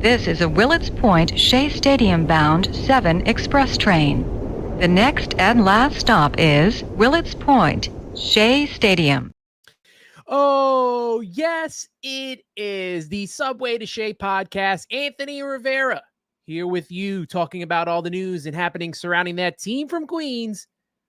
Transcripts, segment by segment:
This is a Willets Point Shea Stadium bound 7 express train. The next and last stop is Willets Point, Shea Stadium. Oh, yes, it is the Subway to Shea podcast. Anthony Rivera here with you, talking about all the news and happenings surrounding that team from Queens,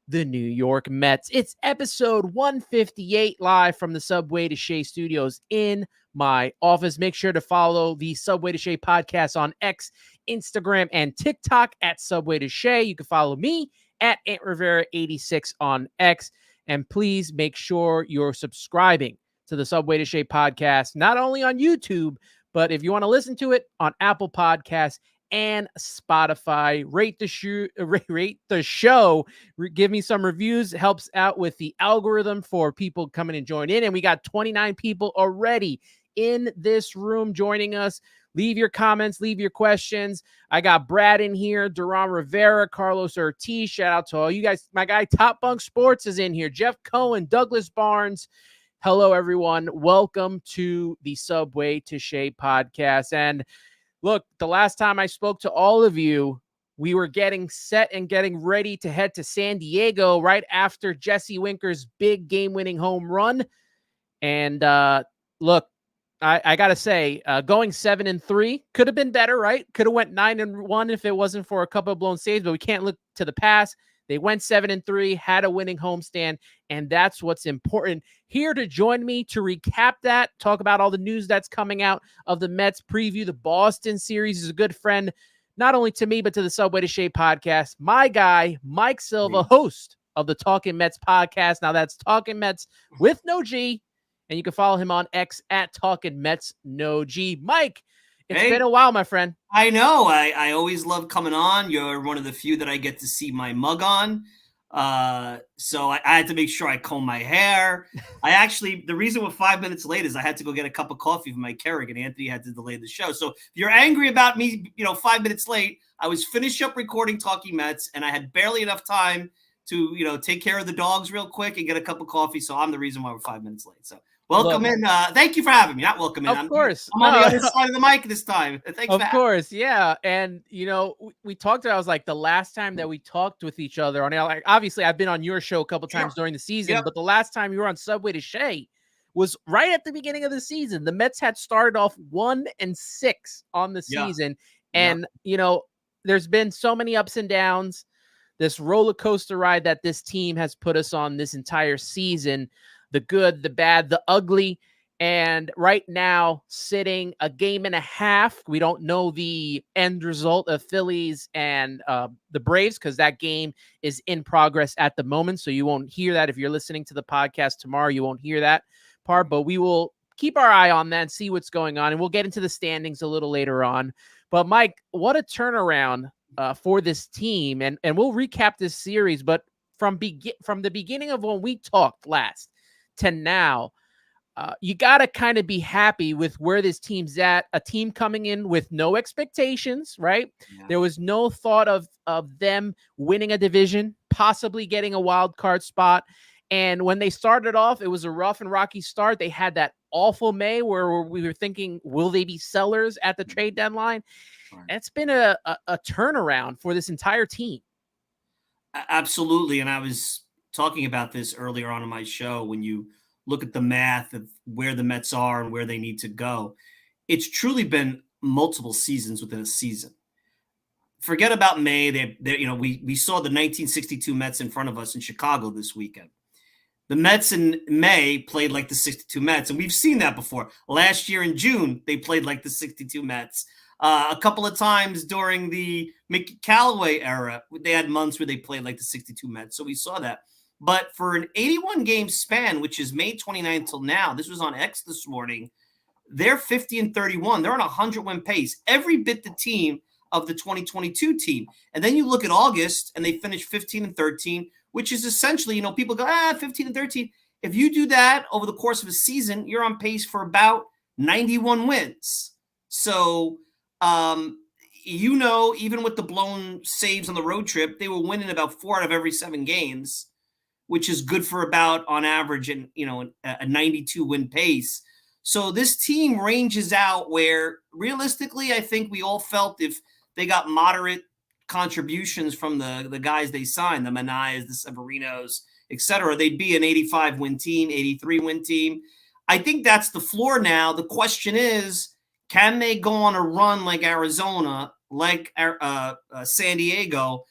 the New York Mets. It's episode 158 live from the Subway to Shea studios in my office. Make sure to follow the Subway to Shea podcast on X, Instagram, and TikTok at Subway to Shea. You can follow me at Ant Rivera 86 on X. And please make sure you're subscribing to the Subway to Shea podcast, not only on YouTube, but if you want to listen to it on Apple Podcasts and Spotify. Rate the show. Give me some reviews. It helps out with the algorithm for people coming and join in. And we got 29 people already in this room joining us. Leave your comments, leave your questions. I got Brad in here, Duran Rivera, Carlos Ortiz. Shout out to all you guys. My guy Top Bunk Sports is in here. Jeff Cohen, Douglas Barnes. Hello, everyone. Welcome to the Subway to Shea podcast. And look, the last time I spoke to all of you, we were getting set and getting ready to head to San Diego right after Jesse Winker's big game-winning home run. And look, I got to say, going 7-3 could have been better, right? Could have went 9-1 if it wasn't for a couple of blown saves, but we can't look to the past. They went 7-3, had a winning homestand, and that's what's important. Here to join me to recap that, talk about all the news that's coming out of the Mets, preview the Boston series, is a good friend, not only to me, but to the Subway to Shea podcast. My guy, Mike Silva, host of the Talkin Mets podcast. Now that's Talkin Mets with no G. And you can follow him on X at Talkin Mets No G. Mike, it's been a while, my friend. I know. I always love coming on. You're one of the few that I get to see my mug on. So I had to make sure I comb my hair. The reason we're 5 minutes late is I had to go get a cup of coffee from my Keurig, and Anthony had to delay the show. So if you're angry about me, 5 minutes late, I was finished up recording Talking Mets, and I had barely enough time to, take care of the dogs real quick and get a cup of coffee. So I'm the reason why we're 5 minutes late. So welcome in. Thank you for having me. Not welcome in. Of course. I'm on the other side of the mic this time. Thanks. Of course. Yeah. And, we talked about, I was like, the last time that we talked with each other on, like, obviously I've been on your show a couple times during the season, but the last time you were on Subway to Shea was right at the beginning of the season. The Mets had started off 1-6 on the season. And, there's been so many ups and downs, this roller coaster ride that this team has put us on this entire season. The good, the bad, the ugly. And right now, sitting a game and a half. We don't know the end result of Phillies and the Braves because that game is in progress at the moment. So you won't hear that. If you're listening to the podcast tomorrow, you won't hear that part. But we will keep our eye on that and see what's going on. And we'll get into the standings a little later on. But, Mike, what a turnaround for this team. And we'll recap this series. But from the beginning of when we talked last to now, you got to kind of be happy with where this team's at. A team coming in with no expectations, right? Yeah. There was no thought of them winning a division, possibly getting a wild card spot. And when they started off, it was a rough and rocky start. They had that awful May where we were thinking, will they be sellers at the trade deadline? Right. It's been a turnaround for this entire team. Absolutely. And I was talking about this earlier on in my show. When you look at the math of where the Mets are and where they need to go, it's truly been multiple seasons within a season. Forget about May. We saw the 1962 Mets in front of us in Chicago this weekend. The Mets in May played like the 62 Mets, and we've seen that before. Last year in June, they played like the 62 Mets. A couple of times during the Mickey Callaway era, they had months where they played like the 62 Mets, so we saw that. But for an 81-game span, which is May 29th till now, this was on X this morning, they're 50-31. They're on a 100-win pace, every bit the team of the 2022 team. And then you look at August, and they finished 15-13, which is essentially, people go, 15-13. If you do that over the course of a season, you're on pace for about 91 wins. So, even with the blown saves on the road trip, they were winning about 4 out of every 7 games, which is good for about, on average, a 92 win pace. So this team ranges out where realistically, I think we all felt if they got moderate contributions from the guys they signed, the Manaeas, the Severinos, etc., they'd be an 85 win team, 83 win team. I think that's the floor now. The question is, can they go on a run like Arizona, like San Diego,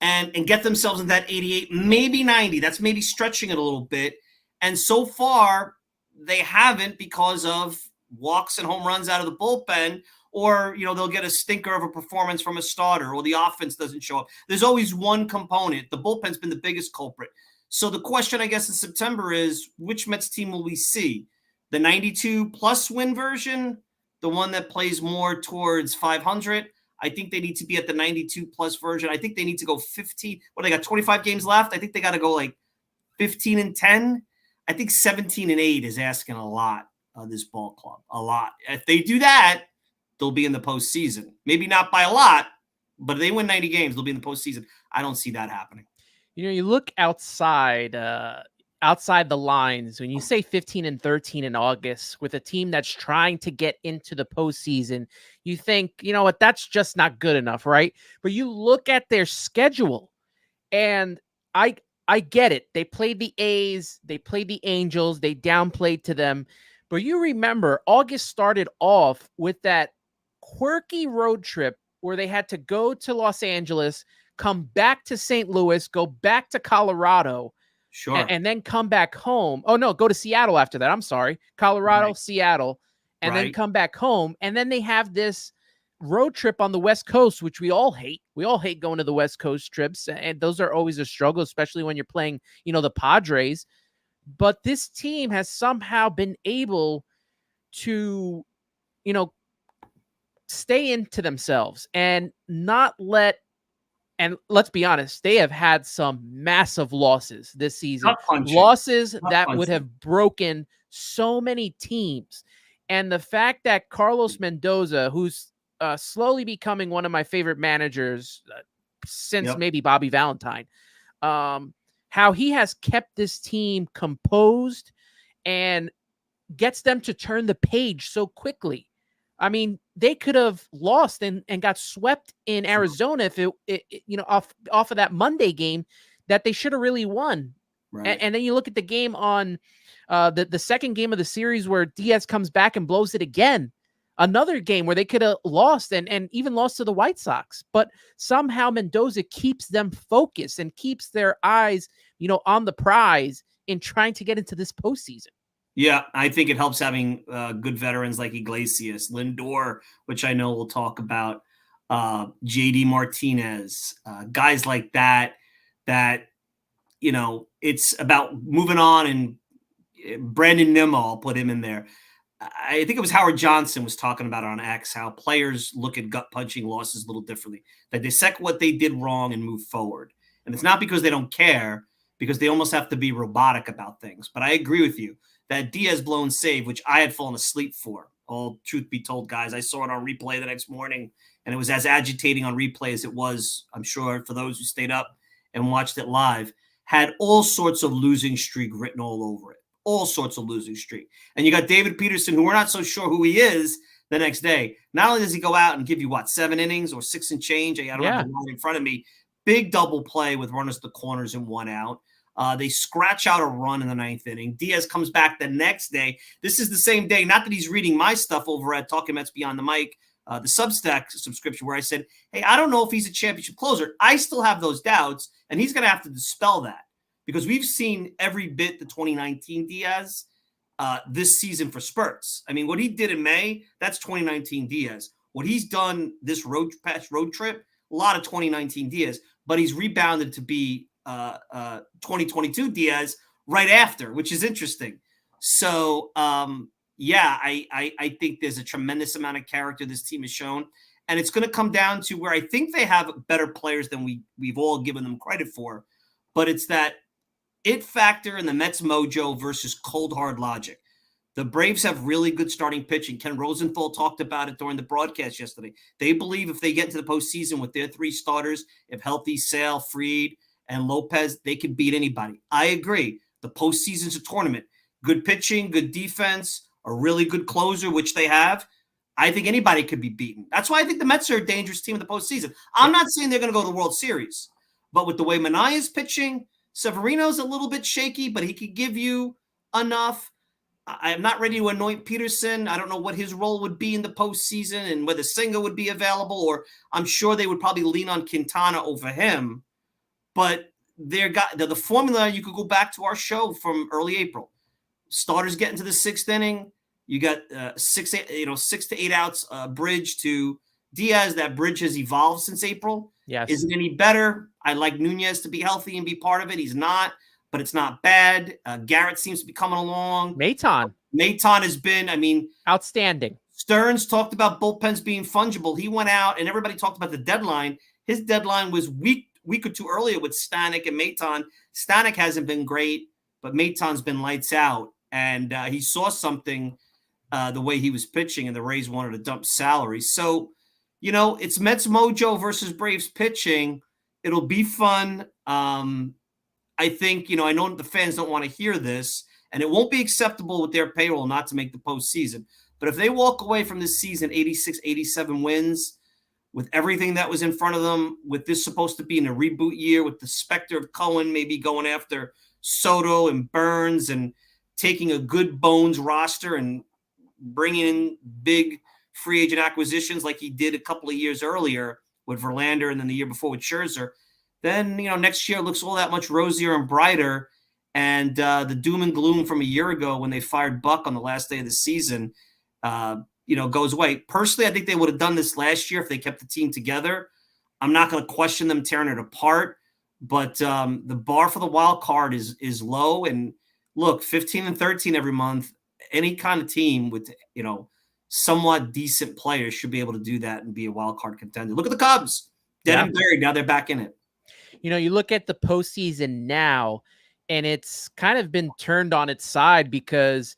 and get themselves in that 88, maybe 90? That's maybe stretching it a little bit. And so far, they haven't because of walks and home runs out of the bullpen, or they'll get a stinker of a performance from a starter, or the offense doesn't show up. There's always one component. The bullpen's been the biggest culprit. So the question, I guess, in September is, which Mets team will we see? The 92-plus win version, the one that plays more towards 500? I think they need to be at the 92-plus version. I think they need to go 15. What, they got 25 games left? I think they got to go like 15-10. I think 17-8 is asking a lot of this ball club. A lot. If they do that, they'll be in the postseason. Maybe not by a lot, but if they win 90 games, they'll be in the postseason. I don't see that happening. You look outside the lines when you say 15-13 in August with a team that's trying to get into the postseason. You think, what, that's just not good enough, right? But you look at their schedule, and I get it. They played the A's, they played the Angels, they downplayed to them. But you remember, August started off with that quirky road trip where they had to go to Los Angeles, come back to St. Louis, go back to Colorado, sure, and then come back home. Oh, no, go to Seattle after that. I'm sorry. Colorado, right. Seattle, and then come back home. And then they have this road trip on the West Coast, which we all hate. We all hate going to the West Coast trips, and those are always a struggle, especially when you're playing, the Padres. But this team has somehow been able to, stay into themselves and not let. And let's be honest, they have had some massive losses this season. Losses that would have broken so many teams. And the fact that Carlos Mendoza, who's slowly becoming one of my favorite managers since maybe Bobby Valentine, how he has kept this team composed and gets them to turn the page so quickly. I mean, they could have lost and got swept in Arizona if it off of that Monday game that they should have really won. Right. And then you look at the game on the second game of the series where Diaz comes back and blows it again. Another game where they could have lost and even lost to the White Sox. But somehow Mendoza keeps them focused and keeps their eyes, on the prize in trying to get into this postseason. Yeah, I think it helps having good veterans like Iglesias, Lindor, which I know we'll talk about, JD Martinez, guys like that, it's about moving on. And Brandon Nimmo, I'll put him in there. I think it was Howard Johnson was talking about on X, how players look at gut-punching losses a little differently, that they dissect what they did wrong and move forward. And it's not because they don't care, because they almost have to be robotic about things. But I agree with you. That Diaz blown save, which I had fallen asleep for, all truth be told, guys, I saw it on replay the next morning, and it was as agitating on replay as it was, I'm sure, for those who stayed up and watched it live, had all sorts of losing streak written all over it, all sorts of losing streak. And you got David Peterson, who we're not so sure who he is, the next day. Not only does he go out and give you, 7 innings or 6 and change, I don't have the line in front of me, big double play with runners to the corners and 1 out. They scratch out a run in the 9th inning. Diaz comes back the next day. This is the same day. Not that he's reading my stuff over at Talkin Mets Beyond the Mic, the Substack subscription, where I said, hey, I don't know if he's a championship closer. I still have those doubts, and he's going to have to dispel that because we've seen every bit the 2019 Diaz this season for spurts. I mean, what he did in May, that's 2019 Diaz. What he's done this road trip, a lot of 2019 Diaz, but he's rebounded to be 2022 Diaz right after, which is interesting. So, I think there's a tremendous amount of character this team has shown, and it's going to come down to where I think they have better players than we've all given them credit for, but it's that it factor in the Mets mojo versus cold hard logic. The Braves have really good starting pitching. Ken Rosenthal talked about it during the broadcast yesterday. They believe if they get into the postseason with their 3 starters, if healthy, Sale, Fried, and Lopez, they can beat anybody. I agree. The postseason's a tournament. Good pitching, good defense, a really good closer, which they have, I think anybody could be beaten. That's why I think the Mets are a dangerous team in the postseason. I'm not saying they're going to go to the World Series, but with the way Manaea is pitching, Severino's a little bit shaky, but he could give you enough. I am not ready to anoint Peterson. I don't know what his role would be in the postseason and whether Singer would be available, or I'm sure they would probably lean on Quintana over him. But the formula, you could go back to our show from early April. Starters get into the 6th inning. You got 6 to 8 outs, bridge to Diaz. That bridge has evolved since April. Yes. Is it any better? I'd like Nunez to be healthy and be part of it. He's not, but it's not bad. Garrett seems to be coming along. Maton has been, outstanding. Stearns talked about bullpens being fungible. He went out and everybody talked about the deadline. His deadline was week or two earlier with Stanek and Maton. Stanek hasn't been great, but Maton's been lights out. And he saw something the way he was pitching, and the Rays wanted to dump salary. So, it's Mets mojo versus Braves pitching. It'll be fun. I think, I know the fans don't want to hear this, and it won't be acceptable with their payroll not to make the postseason. But if they walk away from this season 86, 87 wins with everything that was in front of them, with this supposed to be in a reboot year, with the specter of Cohen maybe going after Soto and Burns and taking a good bones roster and bringing in big free agent acquisitions like he did a couple of years earlier with Verlander and then the year before with Scherzer, then, next year looks all that much rosier and brighter. And the doom and gloom from a year ago when they fired Buck on the last day of the season, goes away. Personally, I think they would have done this last year if they kept the team together. I'm not going to question them tearing it apart, but the bar for the wild card is low. And look, 15-13 every month, any kind of team with, somewhat decent players should be able to do that and be a wild card contender. Look at the Cubs, dead and buried. Now they're back in it. You look at the postseason now, and it's kind of been turned on its side because,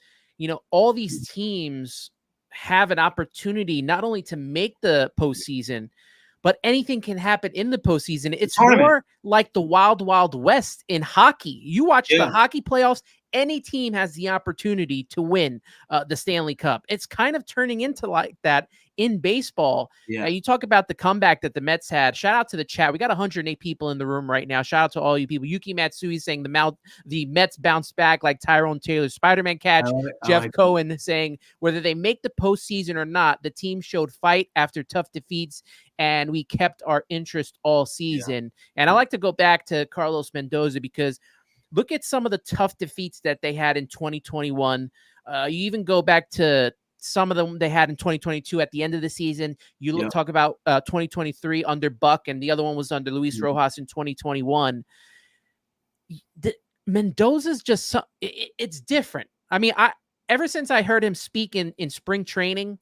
all these teams have an opportunity not only to make the postseason, but anything can happen in the postseason. It's more like the wild, wild west in hockey. You watch the hockey playoffs, any team has the opportunity to win the Stanley Cup. It's kind of turning into like that in baseball. Yeah. You talk about the comeback that the Mets had. Shout out to the chat. We got 108 people in the room right now. Shout out to all you people. Yuki Matsui saying the Mets bounced back like Tyrone Taylor. Spider-Man Catch. Jeff Cohen saying whether they make the postseason or not, the team showed fight after tough defeats, and we kept our interest all season. And I like to go back to Carlos Mendoza because look at some of the tough defeats that they had in 2021. You even go back to some of them they had in 2022 at the end of the season. You talk about 2023 under Buck, and the other one was under Luis Rojas in 2021. Mendoza's just it's different. Ever since I heard him speak in spring training,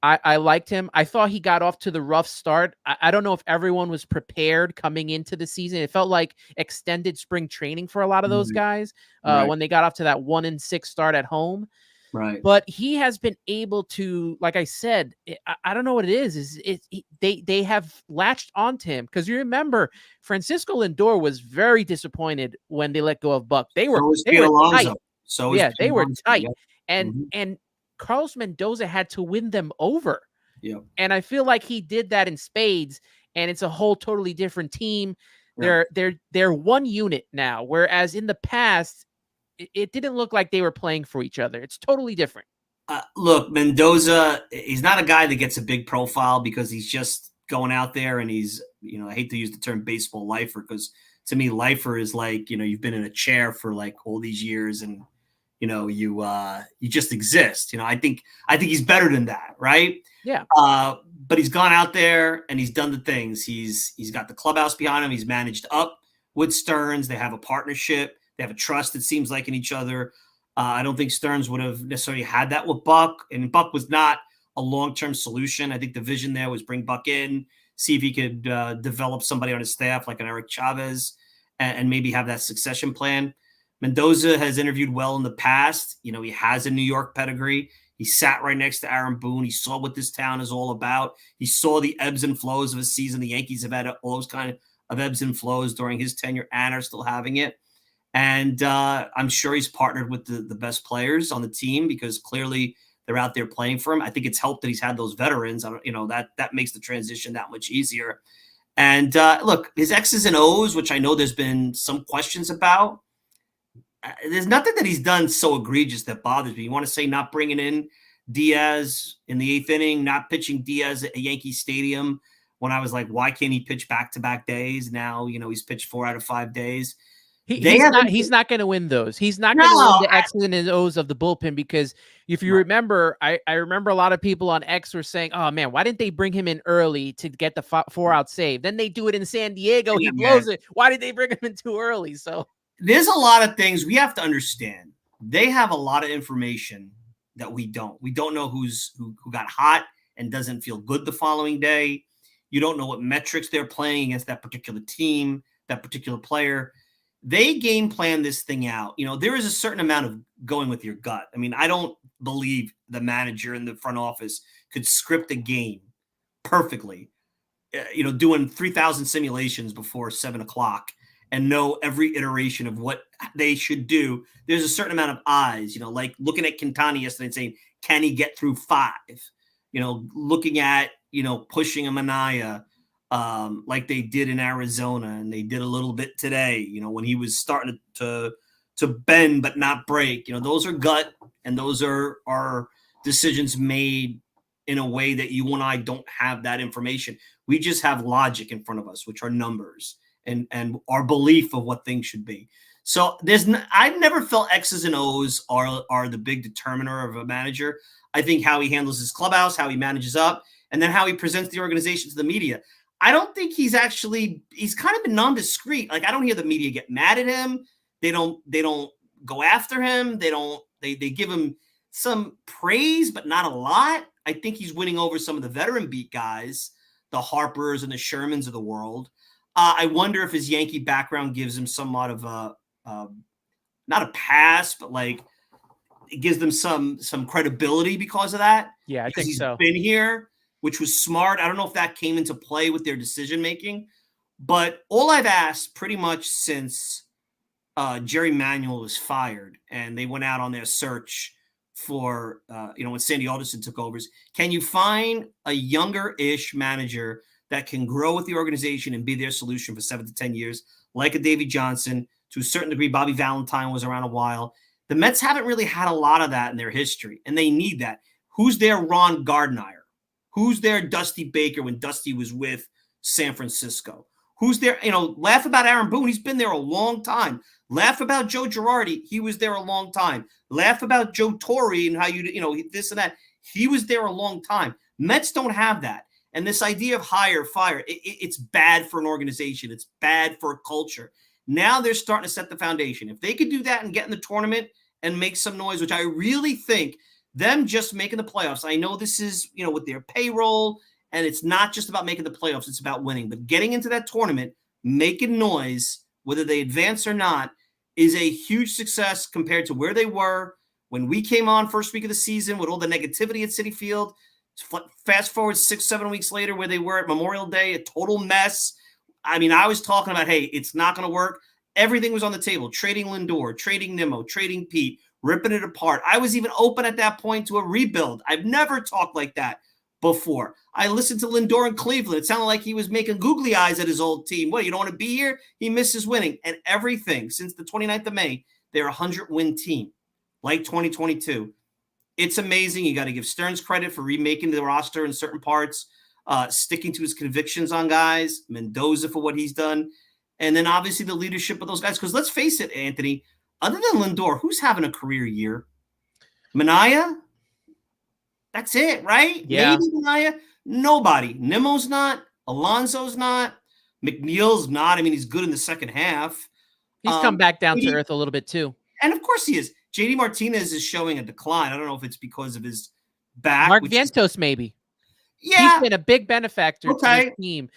I liked him. I thought he got off to the rough start. I don't know if everyone was prepared coming into the season. It felt like extended spring training for a lot of those guys when they got off to that 1-6 start at home. Right. But he has been able to, like I said, I don't know what it is. They have latched onto him because you remember Francisco Lindor was very disappointed when they let go of Buck. They were tight. They were tight. And Carlos Mendoza had to win them over. Yeah. And I feel like he did that in spades, and it's a whole totally different team. Yeah. They're one unit now, whereas in the past, it didn't look like they were playing for each other. It's totally different. Look, Mendoza, he's not a guy that gets a big profile because he's just going out there and he's, I hate to use the term baseball lifer because to me, lifer is like, you've been in a chair for like all these years and, you just exist. I think he's better than that, right? Yeah. But he's gone out there and he's done the things. He's got the clubhouse behind him. He's managed up with Stearns. They have a partnership. They have a trust, it seems like, in each other. I don't think Stearns would have necessarily had that with Buck, and Buck was not a long-term solution. I think the vision there was bring Buck in, see if he could develop somebody on his staff like an Eric Chavez, and maybe have that succession plan. Mendoza has interviewed well in the past. He has a New York pedigree. He sat right next to Aaron Boone. He saw what this town is all about. He saw the ebbs and flows of a season. The Yankees have had all those kind of ebbs and flows during his tenure and are still having it. And I'm sure he's partnered with the best players on the team because clearly they're out there playing for him. I think it's helped that he's had those veterans. That makes the transition that much easier. And look, his X's and O's, which I know there's been some questions about, there's nothing that he's done so egregious that bothers me. You want to say not bringing in Diaz in the 8th inning, not pitching Diaz at Yankee Stadium when I was like, why can't he pitch back-to-back days? Now, he's pitched 4 out of 5 days. He's not going to win those. He's not going to win the X's and O's of the bullpen because if you remember, I remember a lot of people on X were saying, oh man, why didn't they bring him in early to get the 4-out save? Then they do it in San Diego. He blows it. Why did they bring him in too early? So there's a lot of things we have to understand. They have a lot of information that we don't. We don't know who got hot and doesn't feel good the following day. You don't know what metrics they're playing against that particular team, that particular player. They game plan this thing out. There is a certain amount of going with your gut. I mean, I don't believe the manager in the front office could script a game perfectly, doing 3,000 simulations before 7:00 and know every iteration of what they should do. There's a certain amount of eyes, like looking at Quintana yesterday and saying, can he get through 5? Looking at, pushing a Manaea, like they did in Arizona, and they did a little bit today, when he was starting to bend but not break. Those are gut, and those are decisions made in a way that you and I don't have that information. We just have logic in front of us, which are numbers and our belief of what things should be. So I've never felt X's and O's are the big determiner of a manager. I think how he handles his clubhouse, how he manages up, and then how he presents the organization to the media. I don't think he's kind of been non-discreet. Like, I don't hear the media get mad at him. They don't go after him. They give him some praise, but not a lot. I think he's winning over some of the veteran beat guys, the Harpers and the Shermans of the world. I wonder if his Yankee background gives him somewhat of not a pass, but like it gives them some credibility because of that. Yeah, I think so. He's been here, which was smart. I don't know if that came into play with their decision-making, but all I've asked pretty much since Jerry Manuel was fired and they went out on their search for, when Sandy Alderson took over, is can you find a younger-ish manager that can grow with the organization and be their solution for 7 to 10 years, like a Davey Johnson, to a certain degree. Bobby Valentine was around a while. The Mets haven't really had a lot of that in their history, and they need that. Who's their Ron Gardner? Who's their Dusty Baker when Dusty was with San Francisco? Who's there? Laugh about Aaron Boone. He's been there a long time. Laugh about Joe Girardi. He was there a long time. Laugh about Joe Torre and how this and that. He was there a long time. Mets don't have that. And this idea of hire, fire, it's bad for an organization. It's bad for a culture. Now they're starting to set the foundation. If they could do that and get in the tournament and make some noise, which I really think them just making the playoffs. I know this is, with their payroll, and it's not just about making the playoffs. It's about winning. But getting into that tournament, making noise, whether they advance or not, is a huge success compared to where they were when we came on first week of the season with all the negativity at Citi Field. Fast forward 6-7 weeks later where they were at Memorial Day, a total mess. I mean, I was talking about, hey, it's not going to work. Everything was on the table. Trading Lindor, trading Nimmo, trading Pete, ripping it apart. I was even open at that point to a rebuild. I've never talked like that before. I listened to Lindor in Cleveland. It sounded like he was making googly eyes at his old team. What, you don't want to be here? He misses winning. And everything since the 29th of May, they're a 100-win team, like 2022. It's amazing. You got to give Stearns credit for remaking the roster in certain parts, sticking to his convictions on guys, Mendoza for what he's done, and then obviously the leadership of those guys. Because let's face it, Anthony, other than Lindor, who's having a career year? Manaea? That's it, right? Yeah. Maybe Manaea? Nobody. Nimmo's not. Alonso's not. McNeil's not. I mean, he's good in the second half. He's come back down to earth a little bit too. And of course he is. JD Martinez is showing a decline. I don't know if it's because of his back. Mark Vientos, maybe. Yeah. He's been a big benefactor to his team.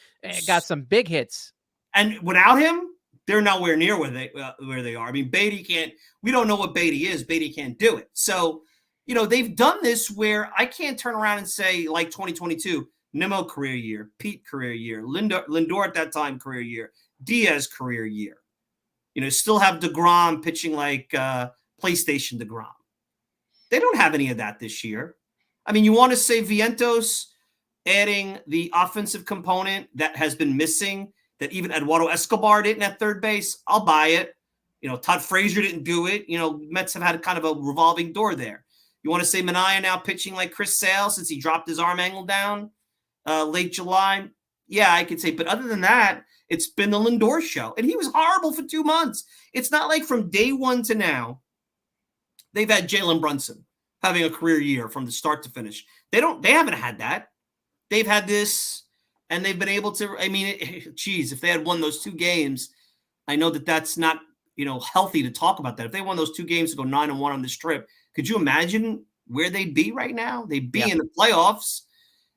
Got some big hits. And without him, they're nowhere near where they are. I mean, Beatty can't – we don't know what Beatty is. Beatty can't do it. So, they've done this where I can't turn around and say, like 2022, Nimmo career year, Pete career year, Lindor at that time career year, Diaz career year. Still have DeGrom pitching like PlayStation DeGrom. They don't have any of that this year. I mean, you want to say Vientos adding the offensive component that has been missing, that even Eduardo Escobar didn't at third base, I'll buy it. Todd Frazier didn't do it. Mets have had kind of a revolving door there. You want to say Manaea now pitching like Chris Sale since he dropped his arm angle down late July? Yeah, I could say. But other than that, it's been the Lindor show. And he was horrible for 2 months. It's not like from day one to now, they've had Jalen Brunson having a career year from the start to finish. They haven't had that. They've had this, and they've been able to, if they had won those 2 games, I know that that's not, healthy to talk about that. If they won those 2 games to go 9-1 on this trip, could you imagine where they'd be right now? They'd be in the playoffs,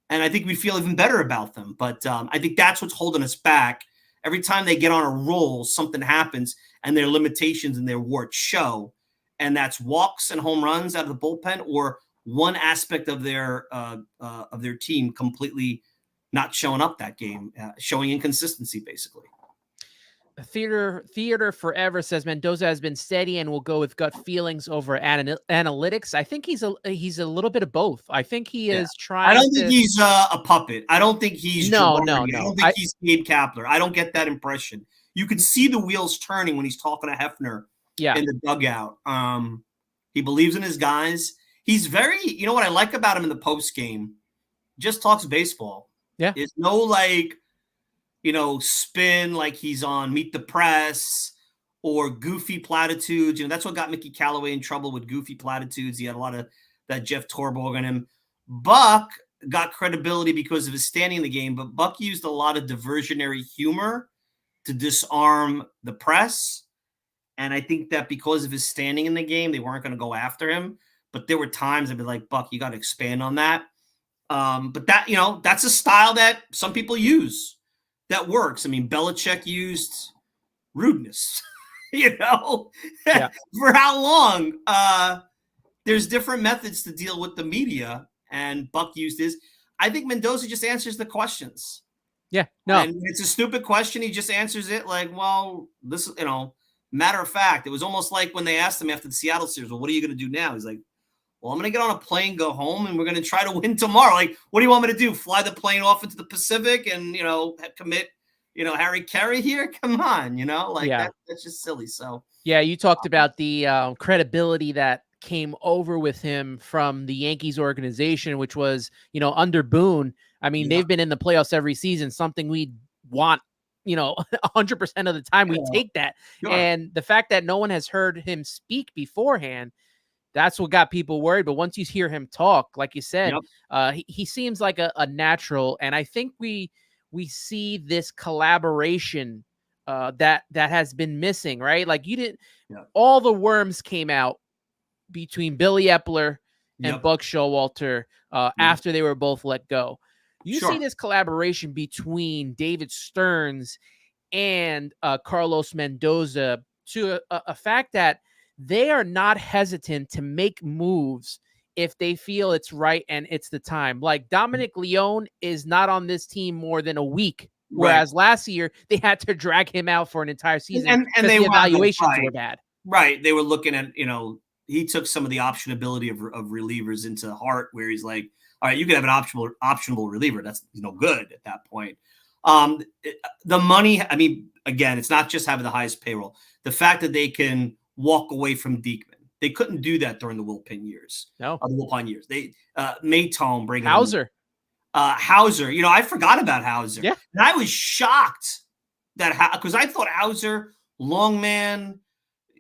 and I think we'd feel even better about them. But I think that's what's holding us back. Every time they get on a roll, something happens, and their limitations and their warts show, and that's walks and home runs out of the bullpen, or one aspect of their team completely not showing up that game, showing inconsistency, basically. Theater Forever says Mendoza has been steady and will go with gut feelings over analytics. I think he's a little bit of both. I think he is trying. I don't think he's a puppet. I don't think he's no. I don't think he's Gabe Kapler. I don't get that impression. You could see the wheels turning when he's talking to Hefner in the dugout. He believes in his guys. He's very, what I like about him in the post game, just talks baseball. Yeah. It's no spin like he's on Meet the Press or goofy platitudes. That's what got Mickey Callaway in trouble with goofy platitudes. He had a lot of that Jeff Torborg on him. Buck got credibility because of his standing in the game, but Buck used a lot of diversionary humor to disarm the press. And I think that because of his standing in the game, they weren't going to go after him. But there were times I'd be like, Buck, you got to expand on that. But that, that's a style that some people use that works. I mean, Belichick used rudeness, for how long? There's different methods to deal with the media, and Buck used his. I think Mendoza just answers the questions. Yeah, no. And it's a stupid question. He just answers it like, well, this, matter of fact. It was almost like when they asked him after the Seattle series, well, what are you going to do now? He's like, well, I'm going to get on a plane, go home, and we're going to try to win tomorrow. Like, what do you want me to do? Fly the plane off into the Pacific and, commit, Harry Carey here? Come on, that's just silly. So, yeah, you talked about the credibility that came over with him from the Yankees organization, which was, under Boone. I mean, they've been in the playoffs every season, something we want, 100% of the time we take that. Sure. And the fact that no one has heard him speak beforehand, that's what got people worried. But once you hear him talk, like you said, he seems like a natural. And I think we see this collaboration that has been missing, right? Like all the worms came out between Billy Epler and Buck Showalter after they were both let go. You see this collaboration between David Stearns and Carlos Mendoza to a fact that they are not hesitant to make moves if they feel it's right and it's the time. Like Dominic Leone is not on this team more than a week, whereas last year they had to drag him out for an entire season and the evaluations were bad. Right. They were looking at, he took some of the optionability of relievers into heart, where he's like, all right, you can have an optionable reliever. That's no good at that point. The money, I mean, again, it's not just having the highest payroll. The fact that they can walk away from Diekman. They couldn't do that during the Wilpin years. No. The Wilpon years. They Maytone bringing Hauser. Hauser. I forgot about Hauser. Yeah. And I was shocked that because I thought Hauser, long man,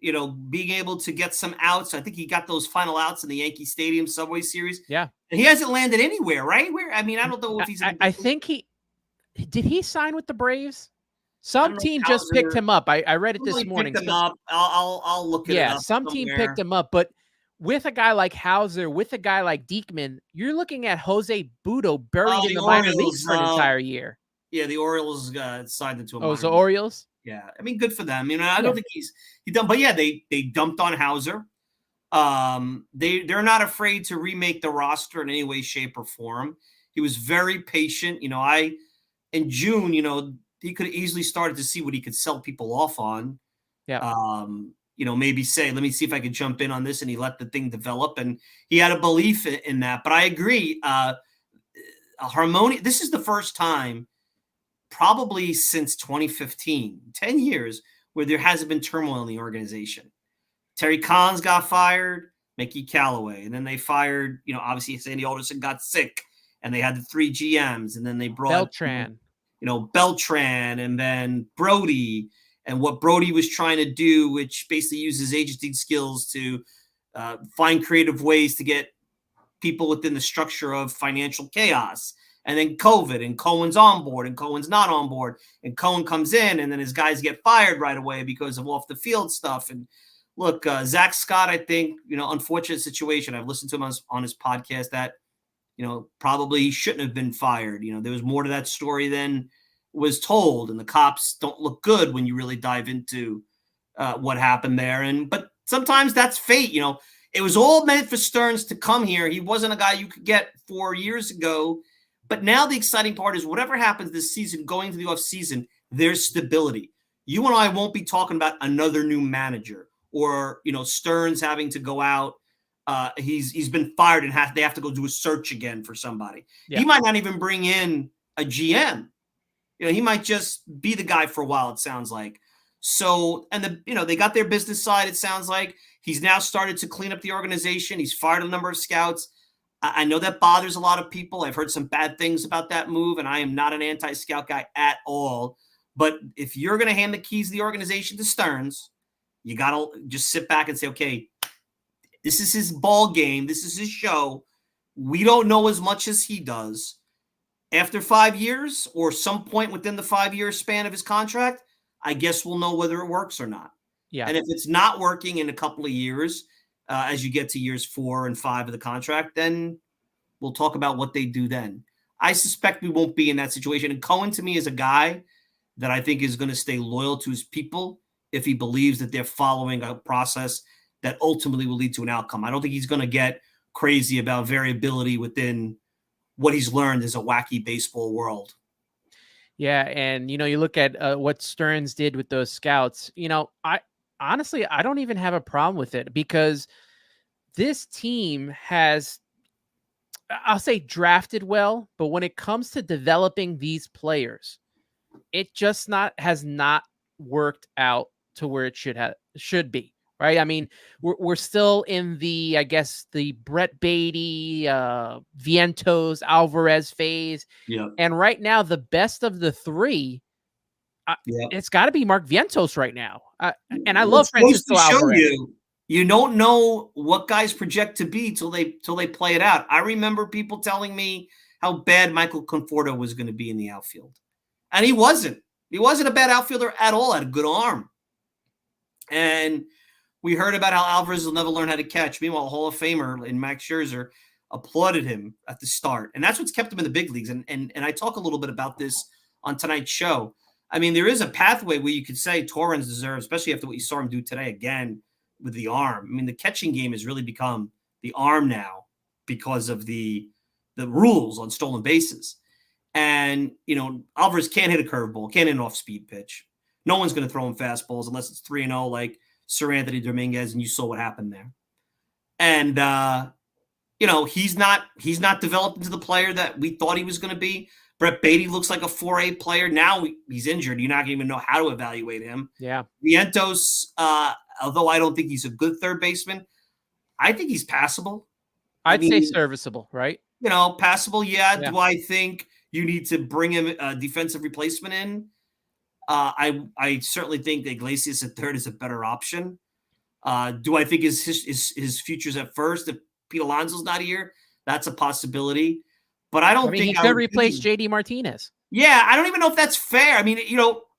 being able to get some outs. I think he got those final outs in the Yankee Stadium Subway Series. Yeah. And he hasn't landed anywhere, right? I don't know if he's. I think did he sign with the Braves? Some team just picked him up. I read it this morning. Picked him up. I'll look at it up. Yeah, some team picked him up, but with a guy like Hauser, with a guy like Diekman, you're looking at Jose Budo buried in the minor leagues for an entire year. Yeah, the Orioles signed into a. Oh, so Orioles? Yeah, I mean, good for them. I don't think he's done, but yeah, they dumped on Hauser. They're not afraid to remake the roster in any way, shape, or form. He was very patient. In June, he could have easily started to see what he could sell people off on. Yeah. Maybe say, let me see if I could jump in on this, and he let the thing develop, and he had a belief in that. But I agree. This is the first time probably since 2015, 10 years, where there hasn't been turmoil in the organization. Terry Collins got fired, Mickey Callaway, and then they fired, obviously Sandy Alderson got sick, and they had the 3 GMs, and then they brought Beltran, Beltran, and then Brody, and what Brody was trying to do, which basically uses agency skills to find creative ways to get people within the structure of financial chaos. And then COVID, and Cohen's on board, and Cohen's not on board, and Cohen comes in, and then his guys get fired right away because of off the field stuff. And look, Zach Scott, I think, unfortunate situation. I've listened to him on his podcast that, probably he shouldn't have been fired. There was more to that story than was told, and the cops don't look good when you really dive into what happened there. But sometimes that's fate. It was all meant for Stearns to come here. He wasn't a guy you could get 4 years ago. But now the exciting part is whatever happens this season, going to the offseason, there's stability. You and I won't be talking about another new manager or, Stearns having to go out. He's been fired and they have to go do a search again for somebody. Yeah. He might not even bring in a GM. He might just be the guy for a while, it sounds like. So, and they got their business side, it sounds like. He's now started to clean up the organization. He's fired a number of scouts. I know that bothers a lot of people. I've heard some bad things about that move, and I am not an anti-scout guy at all. But if you're going to hand the keys of the organization to Stearns, you got to just sit back and say, okay, this is his ball game. This is his show. We don't know as much as he does. After 5 years or some point within the 5-year span of his contract, I guess we'll know whether it works or not. Yeah. And if it's not working in a couple of years, as you get to years 4 and 5 of the contract, then we'll talk about what they do then. I suspect we won't be in that situation. And Cohen, to me, is a guy that I think is going to stay loyal to his people if he believes that they're following a process that ultimately will lead to an outcome. I don't think he's going to get crazy about variability within what he's learned as a wacky baseball world. Yeah, and, you look at what Stearns did with those scouts. I honestly don't even have a problem with it because this team has, I'll say, drafted well, but when it comes to developing these players, it just has not worked out to where it should be. Right. I mean, we're still in the, I guess, the Brett Beatty, Vientos, Alvarez phase. Yeah. And right now, the best of the three, it's got to be Mark Vientos right now. And I love Francisco Alvarez. You don't know what guys project to be till they play it out. I remember people telling me how bad Michael Conforto was going to be in the outfield. And he wasn't. He wasn't a bad outfielder at all, had a good arm. And we heard about how Alvarez will never learn how to catch. Meanwhile, Hall of Famer in Max Scherzer applauded him at the start. And that's what's kept him in the big leagues. And I talk a little bit about this on tonight's show. I mean, there is a pathway where you could say Torrens deserves, especially after what you saw him do today again with the arm. I mean, the catching game has really become the arm now because of the rules on stolen bases. And, Alvarez can't hit a curveball, can't hit an off-speed pitch. No one's going to throw him fastballs unless it's 3-0 like Sir Anthony Dominguez, and you saw what happened there. And, he's not developed into the player that we thought he was going to be. Brett Beatty looks like a 4A player. Now he's injured. You're not going to even know how to evaluate him. Yeah. Vientos, although I don't think he's a good third baseman, I think he's passable. I'd say serviceable, right? Passable, yeah. Do I think you need to bring him a defensive replacement in? I certainly think Iglesias at third is a better option. Do I think his future's at first if Pete Alonso's not here? That's a possibility. But I think he could replace JD Martinez. Yeah, I don't even know if that's fair. I mean,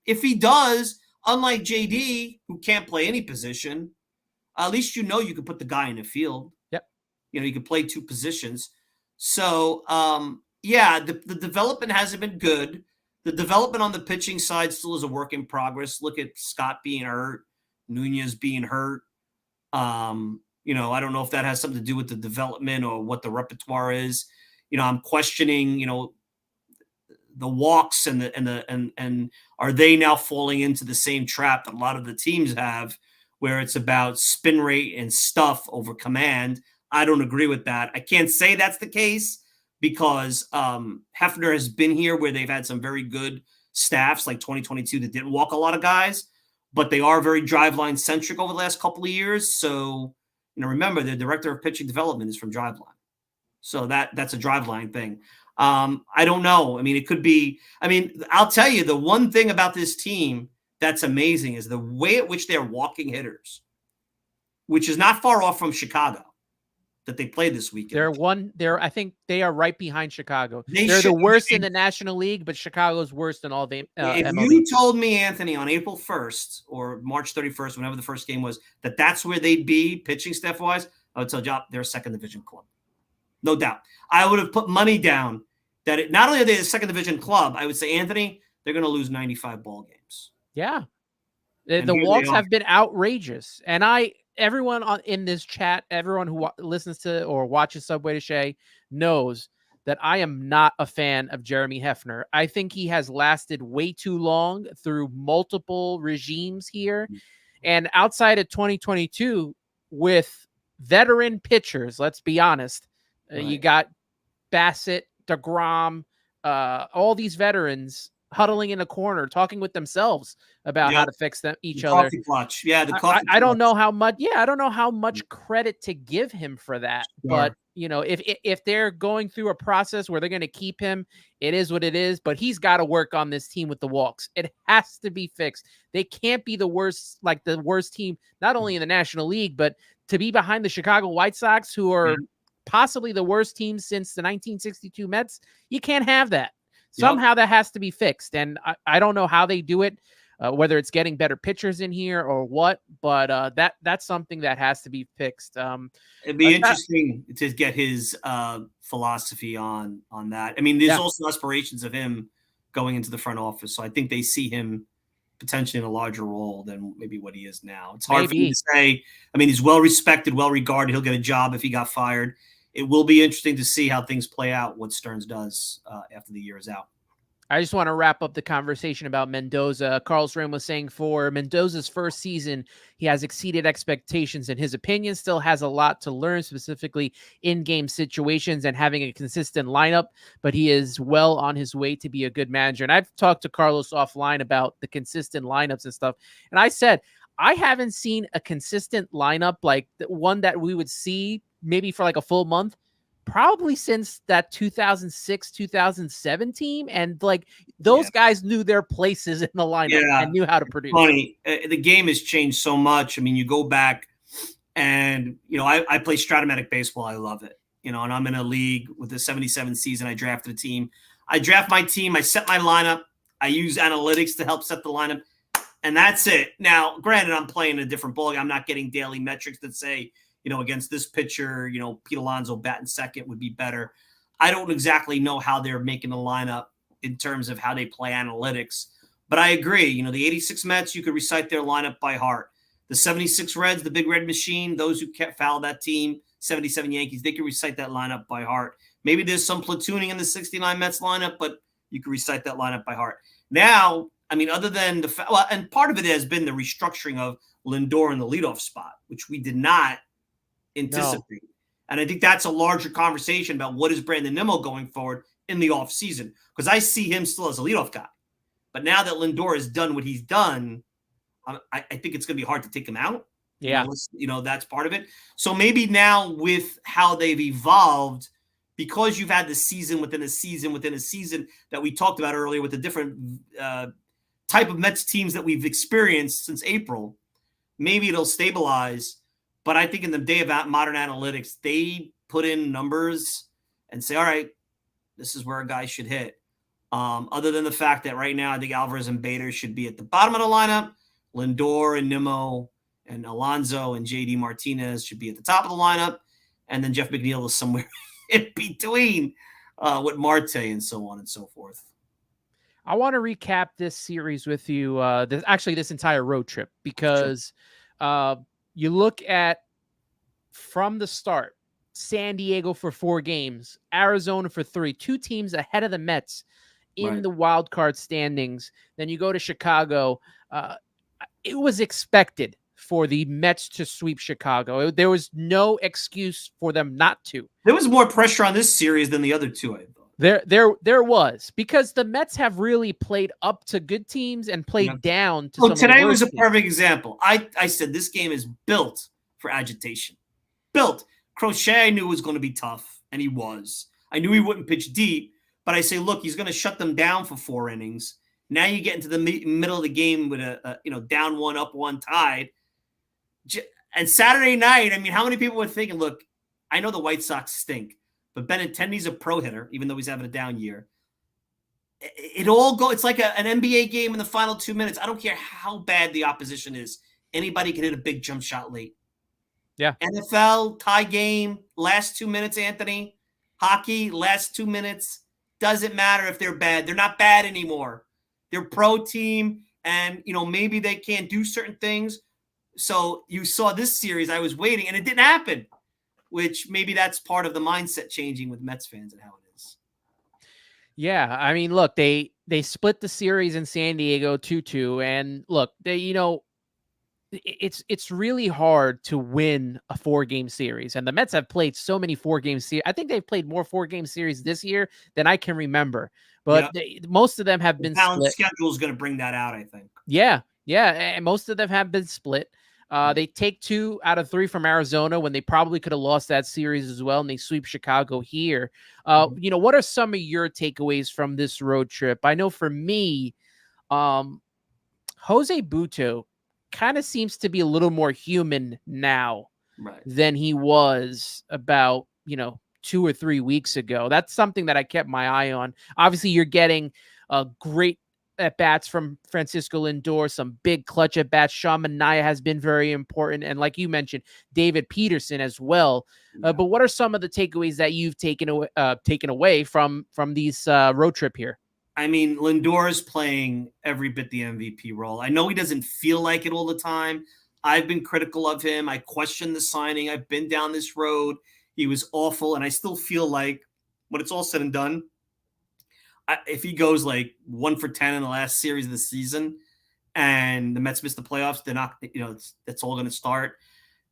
if he does, unlike JD, who can't play any position, at least you can put the guy in the field. Yep. You can play two positions. So, the development hasn't been good. The development on the pitching side still is a work in progress. Look at Scott being hurt, Nunez being hurt. I don't know if that has something to do with the development or what the repertoire is. I'm questioning, walks and are they now falling into the same trap that a lot of the teams have, where it's about spin rate and stuff over command? I don't agree with that. I can't say that's the case because Hefner has been here where they've had some very good staffs like 2022 that didn't walk a lot of guys, but they are very driveline centric over the last couple of years. So, remember the director of pitching development is from driveline. So that's a driveline thing. I don't know. I mean, it could be, I'll tell you the one thing about this team that's amazing is the way at which they're walking hitters, which is not far off from Chicago that they played this weekend. I think they are right behind Chicago. They're the worst in the National League, but Chicago's worse than all the if MLB. You told me, Anthony, on April 1st or March 31st, whenever the first game was, that's where they'd be pitching staff-wise, I would tell you they're a second division club. No doubt. I would have put money down that not only are they a second division club, I would say, Anthony, they're going to lose 95 ball games. Yeah. The walks have been outrageous. And everyone in this chat, everyone who listens to or watches Subway to Shea knows that I am not a fan of Jeremy Hefner. I think he has lasted way too long through multiple regimes here. And outside of 2022, with veteran pitchers, let's be honest, right. You got Bassett, DeGrom, all these veterans huddling in a corner, talking with themselves about how to fix them each other. Clutch. Yeah, the coffee I don't know how much. Yeah, I don't know how much credit to give him for that. Sure. But if they're going through a process where they're going to keep him, it is what it is. But he's got to work on this team with the walks. It has to be fixed. They can't be the worst team, not only in the National League, but to be behind the Chicago White Sox, who are possibly the worst team since the 1962 Mets. You can't have that. Somehow that has to be fixed. And I don't know how they do it, whether it's getting better pitchers in here or what, but that's something that has to be fixed. It'd be interesting to get his philosophy on that. I mean, there's also aspirations of him going into the front office. So I think they see him potentially in a larger role than maybe what he is now. It's hard for me to say. I mean, he's well-respected, well-regarded. He'll get a job if he got fired. It will be interesting to see how things play out, what Stearns does after the year is out. I just want to wrap up the conversation about Mendoza. Carlos Ram was saying for Mendoza's first season, he has exceeded expectations. In his opinion, still has a lot to learn, specifically in-game situations and having a consistent lineup, but he is well on his way to be a good manager. And I've talked to Carlos offline about the consistent lineups and stuff. And I said, I haven't seen a consistent lineup like the one that we would see maybe for like a full month, probably since that 2006, 2007 team. And like those guys knew their places in the lineup and knew how to produce. Funny. The game has changed so much. I mean, you go back and, I play Stratomatic baseball. I love it. And I'm in a league with the 77 season. I drafted a team. I draft my team. I set my lineup. I use analytics to help set the lineup. And that's it. Now, granted, I'm playing a different ball. I'm not getting daily metrics that say, against this pitcher, Pete Alonso batting second would be better. I don't exactly know how they're making the lineup in terms of how they play analytics. But I agree. The 86 Mets, you could recite their lineup by heart. The 76 Reds, the Big Red Machine, those who can't foul that team, 77 Yankees, they could recite that lineup by heart. Maybe there's some platooning in the 69 Mets lineup, but you could recite that lineup by heart. Now, other than and part of it has been the restructuring of Lindor in the leadoff spot, which we did not anticipate. No. And I think that's a larger conversation about what is Brandon Nimmo going forward in the offseason, because I see him still as a leadoff guy. But now that Lindor has done what he's done, I think it's going to be hard to take him out. Yeah. That's part of it. So maybe now with how they've evolved, because you've had the season within a season within a season that we talked about earlier with the different type of Mets teams that we've experienced since April, maybe it'll stabilize. But I think in the day of modern analytics, they put in numbers and say, all right, this is where a guy should hit. Other than the fact that right now, I think Alvarez and Bader should be at the bottom of the lineup. Lindor and Nimmo and Alonso and JD Martinez should be at the top of the lineup. And then Jeff McNeil is somewhere in between with Marte and so on and so forth. I want to recap this series with you, this entire road trip, because you look at from the start, San Diego for 4 games, Arizona for 3, 2 teams ahead of the Mets in Right. the wild card standings. Then you go to Chicago. It was expected for the Mets to sweep Chicago. There was no excuse for them not to. There was more pressure on this series than the other two, I thought. There was, because the Mets have really played up to good teams and played down to some of the Today worst was a teams. perfect example. I said this game is built for agitation. Built. Crochet I knew was going to be tough, and he was. I knew he wouldn't pitch deep, but I say, look, he's going to shut them down for 4 innings. Now you get into the middle of the game with a down 1, up 1, tied. And Saturday night, I mean, how many people were thinking, look, I know the White Sox stink, but Benintendi's a pro hitter, even though he's having a down year. It's like an NBA game in the final 2 minutes. I don't care how bad the opposition is. Anybody can hit a big jump shot late. Yeah. NFL, tie game, last 2 minutes, Anthony. Hockey, last 2 minutes. Doesn't matter if they're bad. They're not bad anymore. They're pro team, and, maybe they can't do certain things. So you saw this series, I was waiting, and it didn't happen, which maybe that's part of the mindset changing with Mets fans and how it is. Yeah, I mean, look, they split the series in San Diego 2-2, and look, it's really hard to win a 4-game series, and the Mets have played so many 4-game series. I think they've played more 4-game series this year than I can remember, but most of them have been split. Schedule is going to bring that out, I think. Yeah, and most of them have been split. They take 2 out of 3 from Arizona when they probably could have lost that series as well, and they sweep Chicago here. What are some of your takeaways from this road trip? I know for me, Jose Butto kind of seems to be a little more human now than he was about, 2 or 3 weeks ago. That's something that I kept my eye on. Obviously, you're getting a great at-bats from Francisco Lindor, some big clutch at-bats. Sean Manaea has been very important, and like you mentioned, David Peterson as well. But what are some of the takeaways that you've taken away from these road trip here? I mean, Lindor is playing every bit the MVP role. I know he doesn't feel like it all the time. I've been critical of him. I questioned the signing. I've been down this road. He was awful, and I still feel like when it's all said and done, if he goes like 1 for 10 in the last series of the season and the Mets miss the playoffs, they're not, that's all going to start.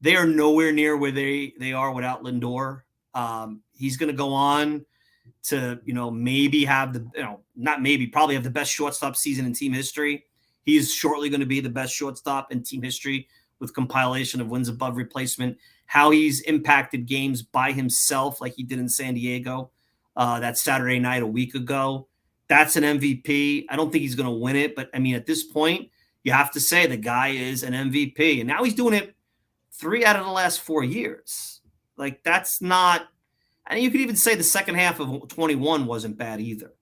They are nowhere near where they are without Lindor. He's going to go on to, maybe have probably have the best shortstop season in team history. He is shortly going to be the best shortstop in team history with compilation of wins above replacement. How he's impacted games by himself like he did in San Diego that Saturday night a week ago. That's an MVP. I don't think he's going to win it, but I mean, at this point, you have to say the guy is an MVP. And now he's doing it 3 out of the last 4 years. Like, that's not, and you could even say the second half of 21 wasn't bad either.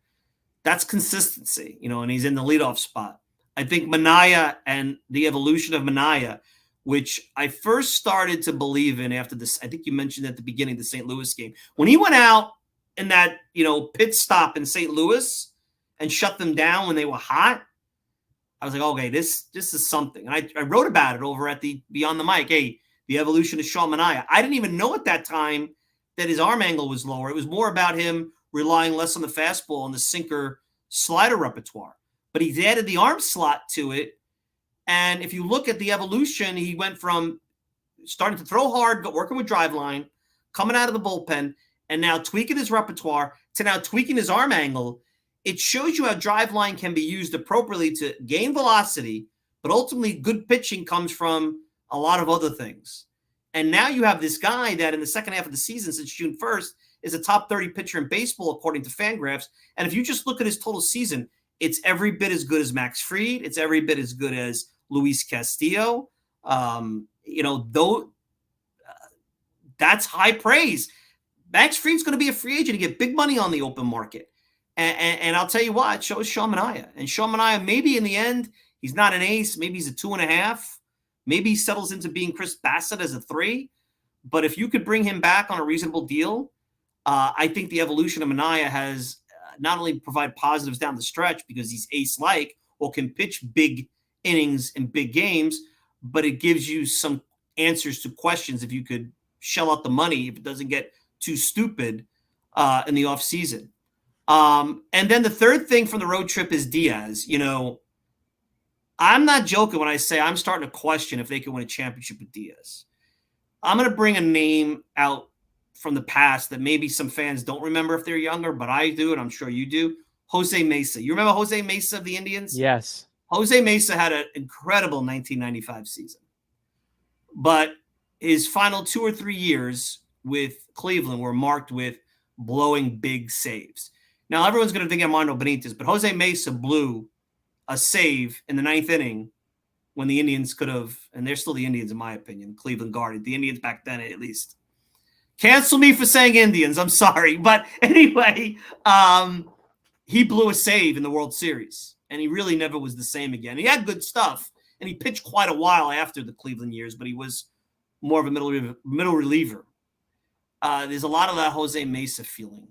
That's consistency, and he's in the leadoff spot. I think Manaea and the evolution of Manaea, which I first started to believe in after this, I think you mentioned at the beginning of the St. Louis game. When he went out in that, pit stop in St. Louis and shut them down when they were hot, I was like, okay, this is something. And I wrote about it over at the Beyond the Mic. Hey, the evolution of Sean Manaea. I didn't even know at that time that his arm angle was lower. It was more about him relying less on the fastball and the sinker slider repertoire. But he's added the arm slot to it. And if you look at the evolution, he went from starting to throw hard, but working with driveline, coming out of the bullpen, and now tweaking his repertoire to now tweaking his arm angle. It shows you how driveline can be used appropriately to gain velocity, but ultimately good pitching comes from a lot of other things. And now you have this guy that in the second half of the season, since June 1st, is a top 30 pitcher in baseball, according to Fangraphs. And if you just look at his total season, it's every bit as good as Max Fried. It's every bit as good as Luis Castillo. That's high praise. Max Fried's going to be a free agent to get big money on the open market. And I'll tell you what, it shows Sean Manaea. And Sean Manaea, maybe in the end, he's not an ace. Maybe he's a 2.5. Maybe he settles into being Chris Bassett as a 3. But if you could bring him back on a reasonable deal, I think the evolution of Manaea has not only provide positives down the stretch because he's ace-like or can pitch big innings in big games, but it gives you some answers to questions if you could shell out the money, if it doesn't get too stupid in the offseason. And then the third thing from the road trip is Diaz. I'm not joking when I say I'm starting to question if they can win a championship with Diaz. I'm going to bring a name out from the past that maybe some fans don't remember if they're younger, but I do, and I'm sure you do. Jose Mesa. You remember Jose Mesa of the Indians? Yes. Jose Mesa had an incredible 1995 season. But his final 2 or 3 years with Cleveland were marked with blowing big saves. Now, everyone's going to think Armando Benitez, but Jose Mesa blew a save in the 9th inning when the Indians could have, and they're still the Indians in my opinion, Cleveland guarded the Indians back then at least. Cancel me for saying Indians, I'm sorry. But anyway, he blew a save in the World Series, and he really never was the same again. He had good stuff, and he pitched quite a while after the Cleveland years, but he was more of a middle reliever. There's a lot of that Jose Mesa feeling.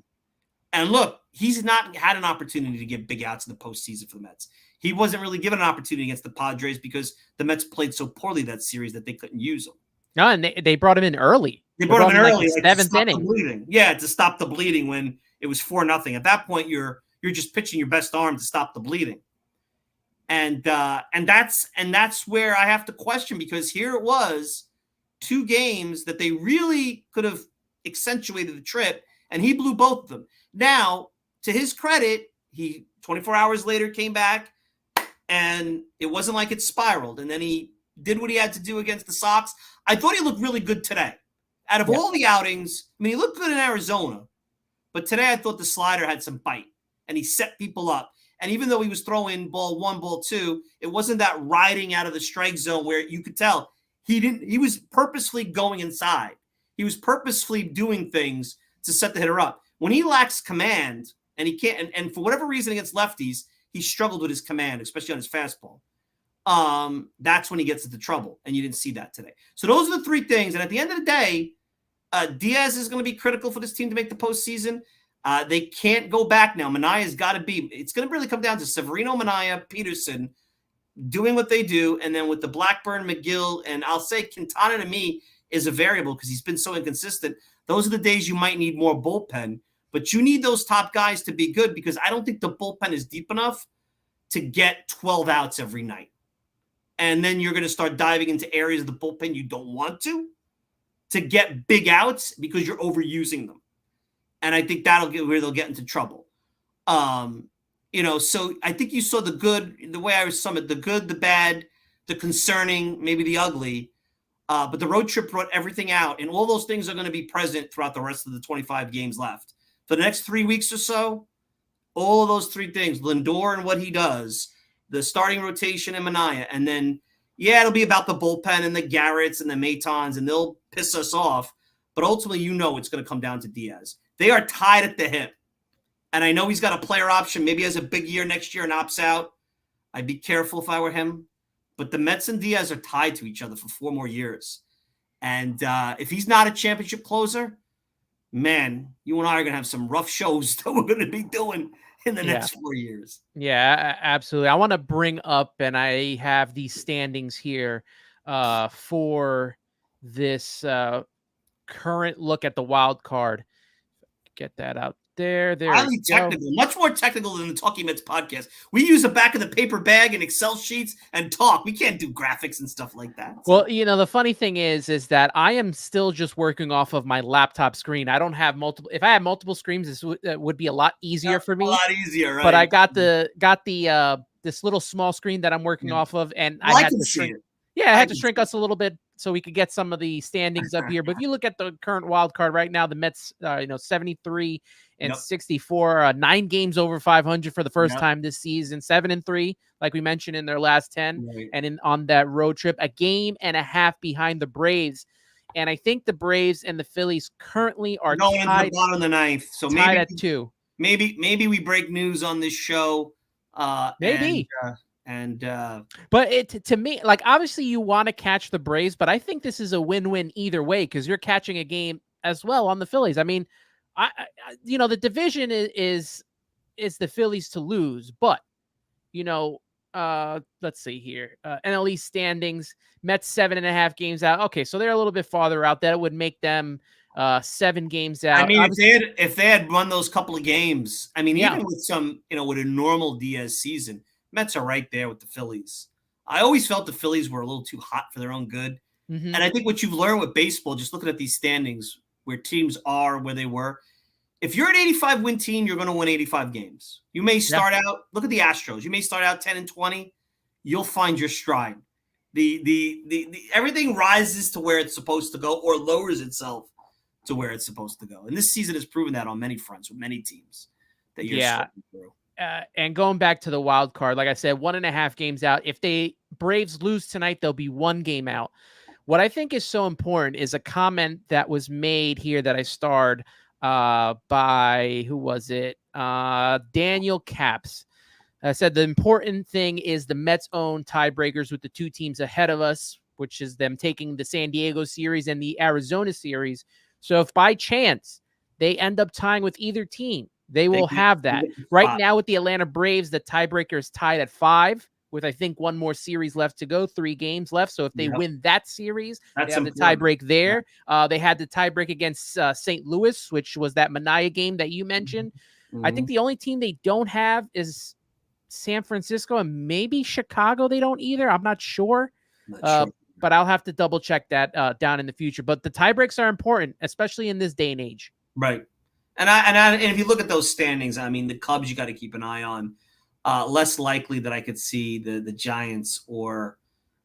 And look, he's not had an opportunity to get big outs in the postseason for the Mets. He wasn't really given an opportunity against the Padres because the Mets played so poorly that series that they couldn't use him. No, and they brought him in early. They brought him in early, like the 7th inning. Bleeding. Yeah, to stop the bleeding when it was 4-0. At that point, you're just pitching your best arm to stop the bleeding. And that's where I have to question, because here it was 2 games that they really could have accentuated the trip, and he blew both of them. Now, to his credit, he 24 hours later came back, and it wasn't like it spiraled. And then he did what he had to do against the Sox. I thought he looked really good today. Out of all the outings, I mean, he looked good in Arizona, but today I thought the slider had some bite, and he set people up. And even though he was throwing ball 1, ball 2, it wasn't that riding out of the strike zone where you could tell he was purposefully going inside. He was purposefully doing things to set the hitter up. When he lacks command, and he can't, and for whatever reason against lefties, he struggled with his command, especially on his fastball. That's when he gets into trouble, and you didn't see that today. So those are the 3 things. And at the end of the day, Diaz is going to be critical for this team to make the postseason. They can't go back now. Manaea's got to be. It's going to really come down to Severino, Manaea, Peterson doing what they do, and then with the Blackburn, McGill, and I'll say Quintana to me is a variable because he's been so inconsistent. Those are the days you might need more bullpen, but you need those top guys to be good, because I don't think the bullpen is deep enough to get 12 outs every night. And then you're going to start diving into areas of the bullpen you don't want to get big outs because you're overusing them. And I think that'll get where they'll get into trouble. So I think you saw the good, the way I would sum it, the good, the bad, the concerning, maybe the ugly. But the road trip brought everything out, and all those things are going to be present throughout the rest of the 25 games left. For the next 3 weeks or so, all of those 3 things, Lindor and what he does, the starting rotation and Manaea, and then, it'll be about the bullpen and the Garretts and the Matons, and they'll piss us off. But ultimately, it's going to come down to Diaz. They are tied at the hip. And I know he's got a player option. Maybe he has a big year next year and opts out. I'd be careful if I were him. But the Mets and Diaz are tied to each other for 4 more years. And if he's not a championship closer, man, you and I are going to have some rough shows that we're going to be doing in the next 4 years. Yeah, absolutely. I want to bring up, and I have these standings here for this current look at the wild card. Get that out there. Highly technical, much more technical than the Talking Mets podcast. We use the back of the paper bag and Excel sheets and talk. We can't do graphics and stuff like that. So. Well, the funny thing is that I am still just working off of my laptop screen. I don't have multiple. If I had multiple screens, this would be a lot easier for me. A lot easier, right? But I got the this little small screen that I'm working off of, and I had to shrink. Yeah, I had to shrink us a little bit so we could get some of the standings up here. But if you look at the current wild card right now, the Mets, 73 and 64, 9 games over 500 for the first time this season, 7-3, like we mentioned in their last 10, and on that road trip, a game and a half behind the Braves. And I think the Braves and the Phillies currently are going tied into the bottom of the 9th. So maybe at 2. Maybe we break news on this show. Maybe. But to me, like, obviously you want to catch the Braves, but I think this is a win-win either way, because you're catching a game as well on the Phillies. I mean, the division is the Phillies to lose, but let's see here, NL East standings, Mets 7.5 games out. Okay, so they're a little bit farther out. That would make them 7 games I out. mean, if they had run those couple of games, I mean, Yeah. even with some, with a normal Diaz season, Mets are right there with the Phillies. I always felt the Phillies were a little too hot for their own good. Mhm. And I think what you've learned with baseball, just looking at these standings, where teams are where they were, if you're an 85 win team, you're going to win 85 games. You may start out, look at the Astros. You may start out 10-20. You'll find your stride. The everything rises to where it's supposed to go or lowers itself to where it's supposed to go. And this season has proven that on many fronts with many teams that you're stepping through. And going back to the wild card, like I said, 1.5 games out. If they Braves lose tonight, they'll be 1 game out. What I think is so important is a comment that was made here that I starred by, who was it? Daniel Caps. Said the important thing is the Mets own tiebreakers with the 2 teams ahead of us, which is them taking the San Diego series and the Arizona series. So if by chance they end up tying with either team, they will have that. Right now with the Atlanta Braves, the tiebreaker is tied at 5 with, I think, 1 more series left to go, 3 games left. So if they win that series, they have the tiebreak there. They had the tiebreak against St. Louis, which was that Manaea game that you mentioned. Mm-hmm. I think the only team they don't have is San Francisco, and maybe Chicago. They don't either. I'm not sure. But I'll have to double check that down in the future. But the tiebreaks are important, especially in this day and age. Right. And if you look at those standings, I mean, the Cubs you got to keep an eye on. Less likely that I could see the Giants or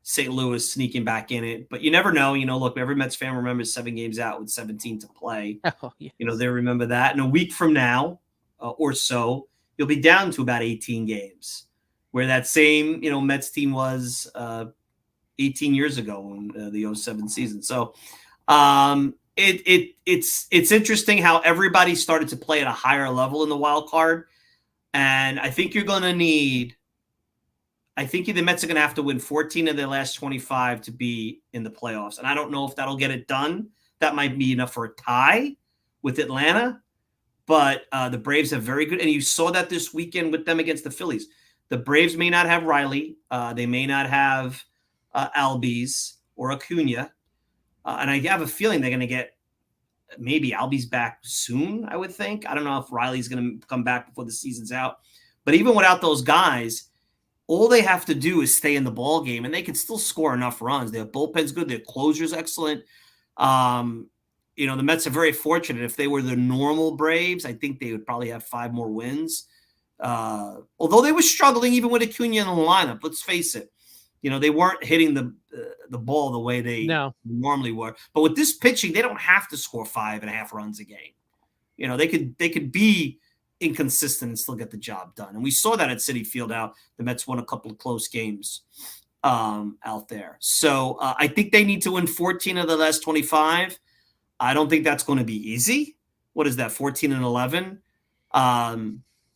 St. Louis sneaking back in it. But you never know. Look, every Mets fan remembers 7 games out with 17 to play. Oh, yes. They remember that. And a week from now or so, you'll be down to about 18 games, where that same, Mets team was 18 years ago in the 07 season. So it's interesting how everybody started to play at a higher level in the wild card. And I think you're going to need – I think the Mets are going to have to win 14 of their last 25 to be in the playoffs. And I don't know if that'll get it done. That might be enough for a tie with Atlanta. But the Braves have very good – and you saw that this weekend with them against the Phillies. The Braves may not have Riley. They may not have Albies or Acuna. And I have a feeling they're going to get maybe Albies back soon, I would think. I don't know if Riley's going to come back before the season's out. But even without those guys, all they have to do is stay in the ball game, and they can still score enough runs. Their bullpen's good. Their closer's excellent. The Mets are very fortunate. If they were the normal Braves, I think they would probably have 5 more wins. Although they were struggling even with Acuna in the lineup. Let's face it. They weren't hitting the ball the way they normally were. But with this pitching, they don't have to score 5.5 runs a game. They could be inconsistent and still get the job done. And we saw that at Citi Field out. The Mets won a couple of close games out there. So I think they need to win 14 of the last 25. I don't think that's going to be easy. What is that, 14-11?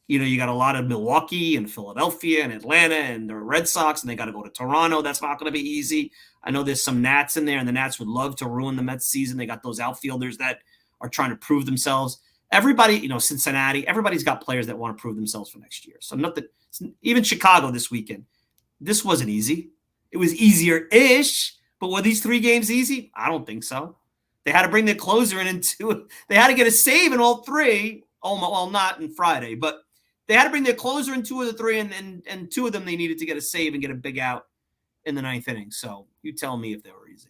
You got a lot of Milwaukee and Philadelphia and Atlanta and the Red Sox, and they got to go to Toronto. That's not going to be easy. I know there's some Nats in there, and the Nats would love to ruin the Mets season. They got those outfielders that are trying to prove themselves. Everybody, Cincinnati, everybody's got players that want to prove themselves for next year. So nothing, even Chicago this weekend, this wasn't easy. It was easier-ish, but were these 3 games easy? I don't think so. They had to bring their closer in two. They had to get a save in all 3. Oh, well, not in Friday, but they had to bring their closer in 2 of the 3, and 2 of them they needed to get a save and get a big out in the 9th inning. So you tell me if they were easy.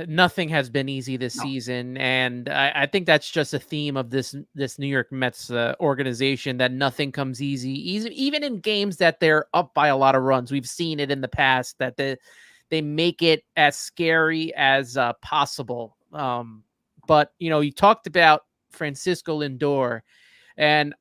Nothing has been easy this season, and I think that's just a theme of this New York Mets organization, that nothing comes easy. Even in games that they're up by a lot of runs, we've seen it in the past that they make it as scary as possible. But you talked about Francisco Lindor. And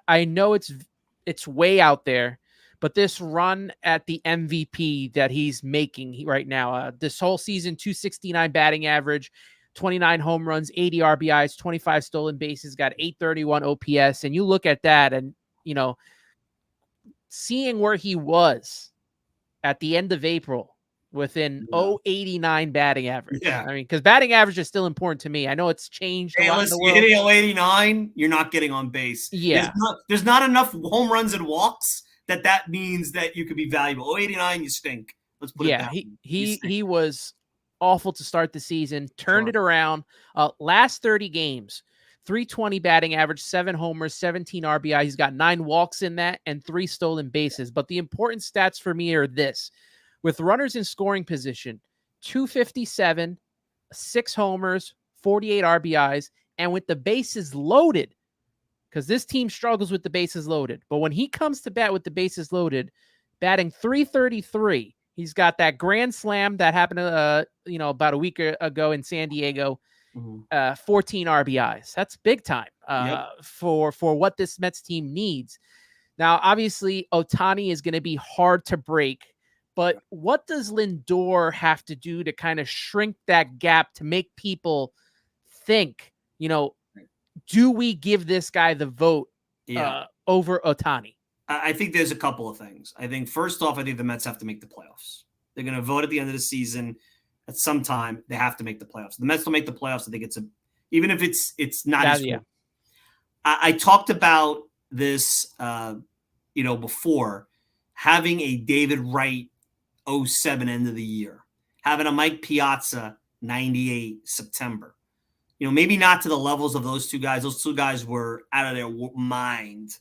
I know it's way out there, but this run at the MVP that he's making right now, this whole season, 269 batting average, 29 home runs, 80 RBIs, 25 stolen bases, got 831 OPS. And you look at that and, seeing where he was at the end of April with an 089 batting average. Yeah. I mean, because batting average is still important to me. I know it's changed a lot in the world. You're hitting 089, you're not getting on base. Yeah. There's not enough home runs and walks that means that you could be valuable. 089, you stink. Let's put it that way. He was awful to start the season, turned Sure. it around. Last 30 games, 320 batting average, 7 homers, 17 RBI. He's got 9 walks in that and 3 stolen bases. But the important stats for me are this. With runners in scoring position, 257, 6 homers, 48 RBIs, and with the bases loaded, because this team struggles with the bases loaded. But when he comes to bat with the bases loaded, batting 333, he's got that grand slam that happened, about a week ago in San Diego. 14 RBIs. That's big time for what this Mets team needs. Now, obviously, Ohtani is going to be hard to break. But what does Lindor have to do to kind of shrink that gap to make people think, do we give this guy the vote over Ohtani? I think there's a couple of things. I think first off, I think the Mets have to make the playoffs. They're going to vote at the end of the season. At some time, they have to make the playoffs. The Mets will make the playoffs. I think even if it's not as good. I talked about this, before, having a David Wright 07 end of the year, having a Mike Piazza 98 September. Maybe not to the levels of those two guys. Those two guys were out of their mind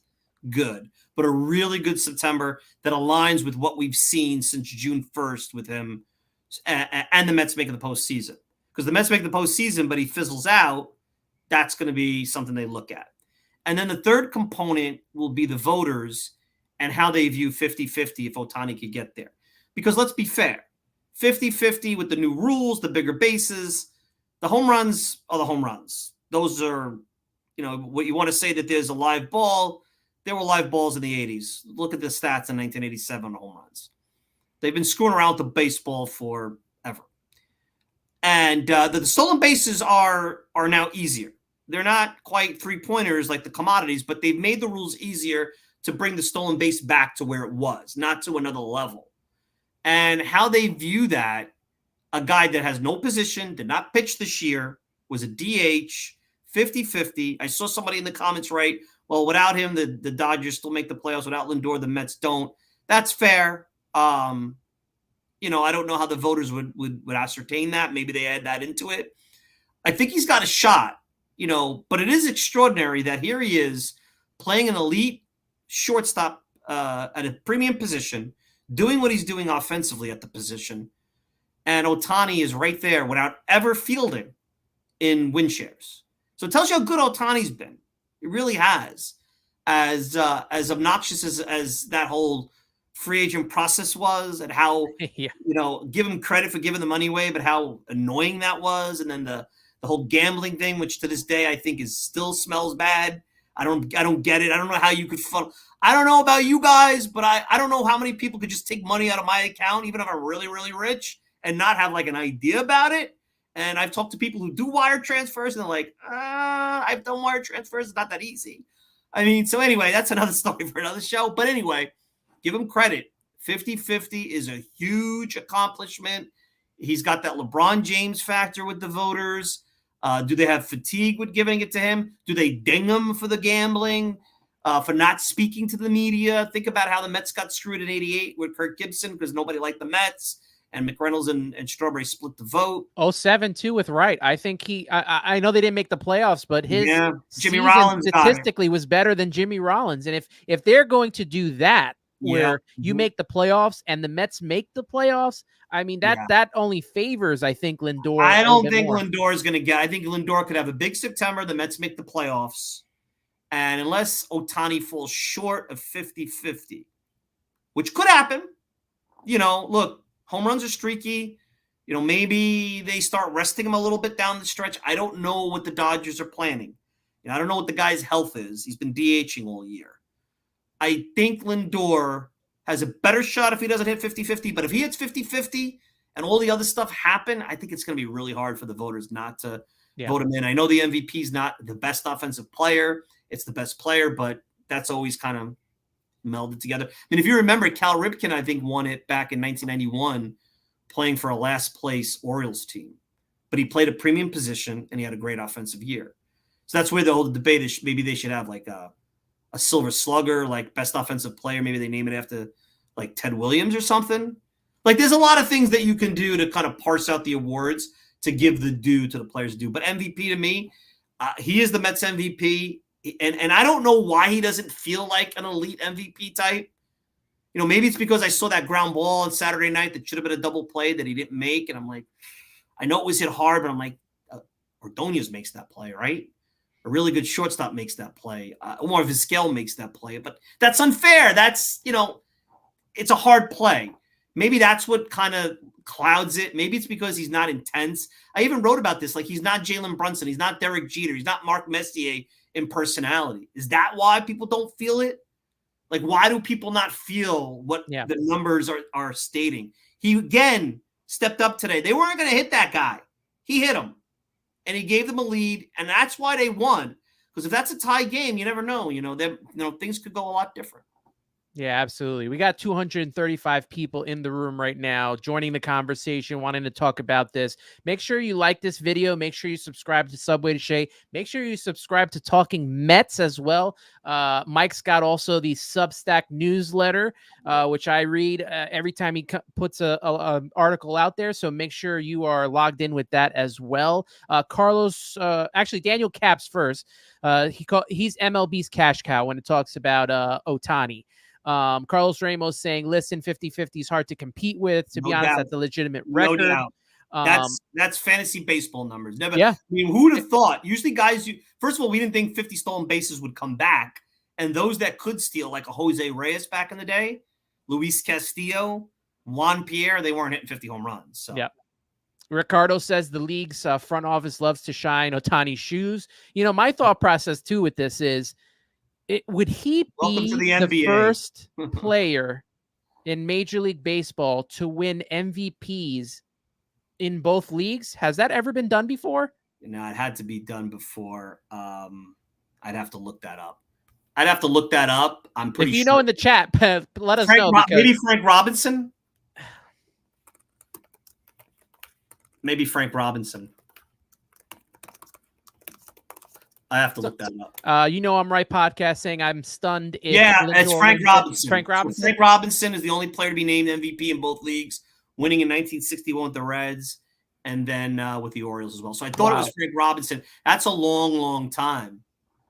good, but a really good September that aligns with what we've seen since June 1st with him and the Mets making the postseason. Because the Mets make the postseason, but he fizzles out, that's going to be something they look at. And then the third component will be the voters and how they view 50-50 if Ohtani could get there. Because let's be fair, 50-50 with the new rules, the bigger bases, the home runs are the home runs. Those are, what you want to say that there's a live ball. There were live balls in the 80s. Look at the stats in 1987 on home runs. They've been screwing around with the baseball forever. And the stolen bases are now easier. They're not quite three-pointers like the commodities, but they've made the rules easier to bring the stolen base back to where it was, not to another level. And how they view that, a guy that has no position, did not pitch this year, was a DH, 50-50. I saw somebody in the comments write, well, without him, the Dodgers still make the playoffs. Without Lindor, the Mets don't. That's fair. I don't know how the voters would ascertain that. Maybe they add that into it. I think he's got a shot, but it is extraordinary that here he is playing an elite shortstop at a premium position, doing what he's doing offensively at the position. And Ohtani is right there without ever fielding in win shares. So it tells you how good Ohtani's been. It really has. As obnoxious as that whole free agent process was, and how, give him credit for giving the money away, but how annoying that was. And then the whole gambling thing, which to this day I think still smells bad. I don't get it. I don't know how you could I don't know about you guys, but I don't know how many people could just take money out of my account, even if I'm really, really rich, and not have like an idea about it. And I've talked to people who do wire transfers, and they're like, I've done wire transfers. It's not that easy. So anyway, that's another story for another show. But anyway, give him credit. 50-50 is a huge accomplishment. He's got that LeBron James factor with the voters. Do they have fatigue with giving it to him? Do they ding him for the gambling, for not speaking to the media? Think about how the Mets got screwed in 88 with Kirk Gibson because nobody liked the Mets. And McReynolds and Strawberry split the vote. 07 too with Wright. I think I know they didn't make the playoffs, but his Jimmy Rollins statistically was better than Jimmy Rollins. And if they're going to do that, where you make the playoffs and the Mets make the playoffs, that only favors, I think, Lindor. I don't think Lindor is going to get. I think Lindor could have a big September. The Mets make the playoffs. And unless Ohtani falls short of 50-50, which could happen, look, home runs are streaky. Maybe they start resting him a little bit down the stretch. I don't know what the Dodgers are planning. I don't know what the guy's health is. He's been DHing all year. I think Lindor has a better shot if he doesn't hit 50-50. But if he hits 50-50 and all the other stuff happen, I think it's going to be really hard for the voters not to vote him in. I know the MVP is not the best offensive player. It's the best player, but that's always kind of melded together. If you remember, Cal Ripken, I think, won it back in 1991 playing for a last place Orioles team. But he played a premium position and he had a great offensive year. So that's where the whole debate is. Maybe they should have like a silver slugger, like best offensive player. Maybe they name it after like Ted Williams or something. Like, there's a lot of things that you can do to kind of parse out the awards to give the due to the players due. But MVP to me, he is the Mets MVP. And I don't know why he doesn't feel like an elite MVP type. Maybe it's because I saw that ground ball on Saturday night that should have been a double play that he didn't make. And I'm like, I know it was hit hard, but I'm like, Ordonez makes that play, right? A really good shortstop makes that play. Omar Vizquel makes that play. But that's unfair. That's, it's a hard play. Maybe that's what kind of clouds it. Maybe it's because he's not intense. I even wrote about this. Like, he's not Jalen Brunson. He's not Derek Jeter. He's not Mark Messier in personality. Is that why people don't feel it? Like, why do people not feel what the numbers are stating? He, again, stepped up today. They weren't going to hit that guy. He hit him. And he gave them a lead. And that's why they won. Because if that's a tie game, you never know. Things could go a lot different. Yeah, absolutely. We got 235 people in the room right now joining the conversation, wanting to talk about this. Make sure you like this video. Make sure you subscribe to Subway to Shea. Make sure you subscribe to Talking Mets as well. Mike's got also the Substack newsletter, which I read every time he puts a article out there. So make sure you are logged in with that as well. Carlos, actually, Daniel Caps first. He's MLB's cash cow when it talks about Ohtani. Carlos Ramos saying, listen, 50-50 is hard to compete with. To be honest, that's a legitimate record. No doubt. That's fantasy baseball numbers. Never. Yeah. I mean, who would have thought? Usually guys, first of all, we didn't think 50 stolen bases would come back. And those that could steal, like a Jose Reyes back in the day, Luis Castillo, Juan Pierre, they weren't hitting 50 home runs. So. Yeah. Ricardo says the league's front office loves to shine Ohtani's shoes. My thought process too with this is, would he be the first player in Major League Baseball to win MVPs in both leagues? Has that ever been done before? No, it had to be done before. I'd have to look that up. I'm pretty sure. If you know in the chat, let us know. Maybe Frank Robinson? Maybe Frank Robinson. I have to look that up. I'm right podcast saying I'm stunned. It's Frank Robinson. Frank Robinson. So Frank Robinson is the only player to be named MVP in both leagues, winning in 1961 with the Reds and then with the Orioles as well. So I thought it was Frank Robinson. That's a long, long time.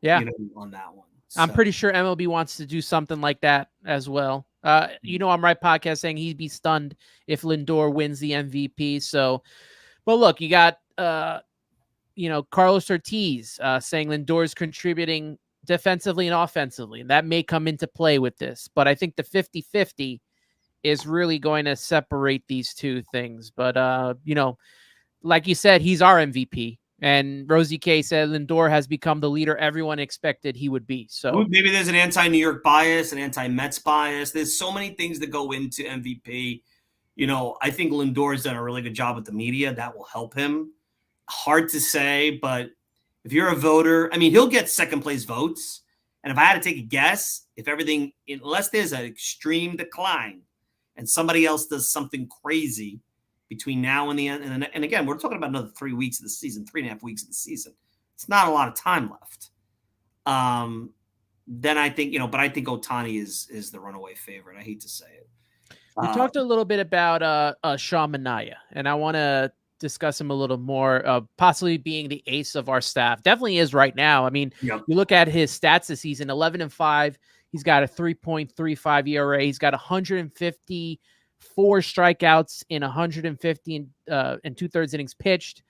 Yeah, on that one. So. I'm pretty sure MLB wants to do something like that as well. I'm right podcast saying he'd be stunned if Lindor wins the MVP. So, but look, you got. Carlos Ortiz saying Lindor is contributing defensively and offensively. And that may come into play with this. But I think the 50-50 is really going to separate these two things. But, like you said, he's our MVP. And Rosie K said Lindor has become the leader everyone expected he would be. So maybe there's an anti-New York bias, an anti-Mets bias. There's so many things that go into MVP. I think Lindor's done a really good job with the media. That will help him. Hard to say, but if you're a voter, I mean, he'll get second place votes. And if I had to take a guess, unless there's an extreme decline and somebody else does something crazy between now and the end, and again, we're talking about another 3 weeks of the season, 3.5 weeks of the season. It's not a lot of time left. Then I think, but I think Ohtani is the runaway favorite. I hate to say it. We talked a little bit about Shea Manaea, and I want to discuss him a little more, possibly being the ace of our staff. Definitely is right now. I mean, You look at his stats this season, 11-5. He's got a 3.35 ERA. He's got 154 strikeouts in 150 and two-thirds innings pitched.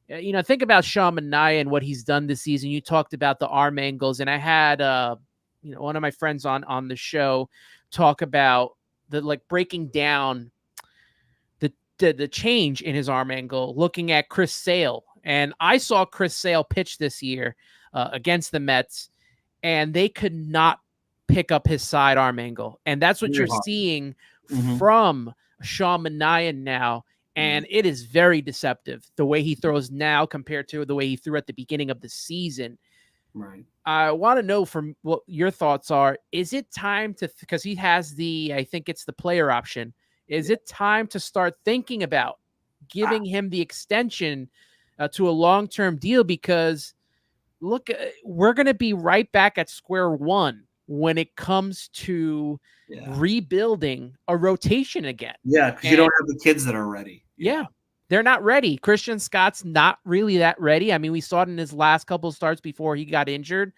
Think about Shea Manaea and what he's done this season. You talked about the arm angles, and I had one of my friends on the show talk about breaking down the change in his arm angle, looking at Chris Sale. And I saw Chris Sale pitch this year against the Mets, and they could not pick up his side arm angle. And that's what you're seeing from Shea Manaea now. And it is very deceptive, the way he throws now compared to the way he threw at the beginning of the season. Right. I want to know from what your thoughts are. Is it time to, because he has I think it's the player option. Is it time to start thinking about giving him the extension to a long-term deal? Because look, we're going to be right back at square one when it comes to Yeah. rebuilding a rotation again. Yeah, because you don't have the kids that are ready. Yeah. They're not ready. Christian Scott's not really that ready. I mean, we saw it in his last couple of starts before he got injured.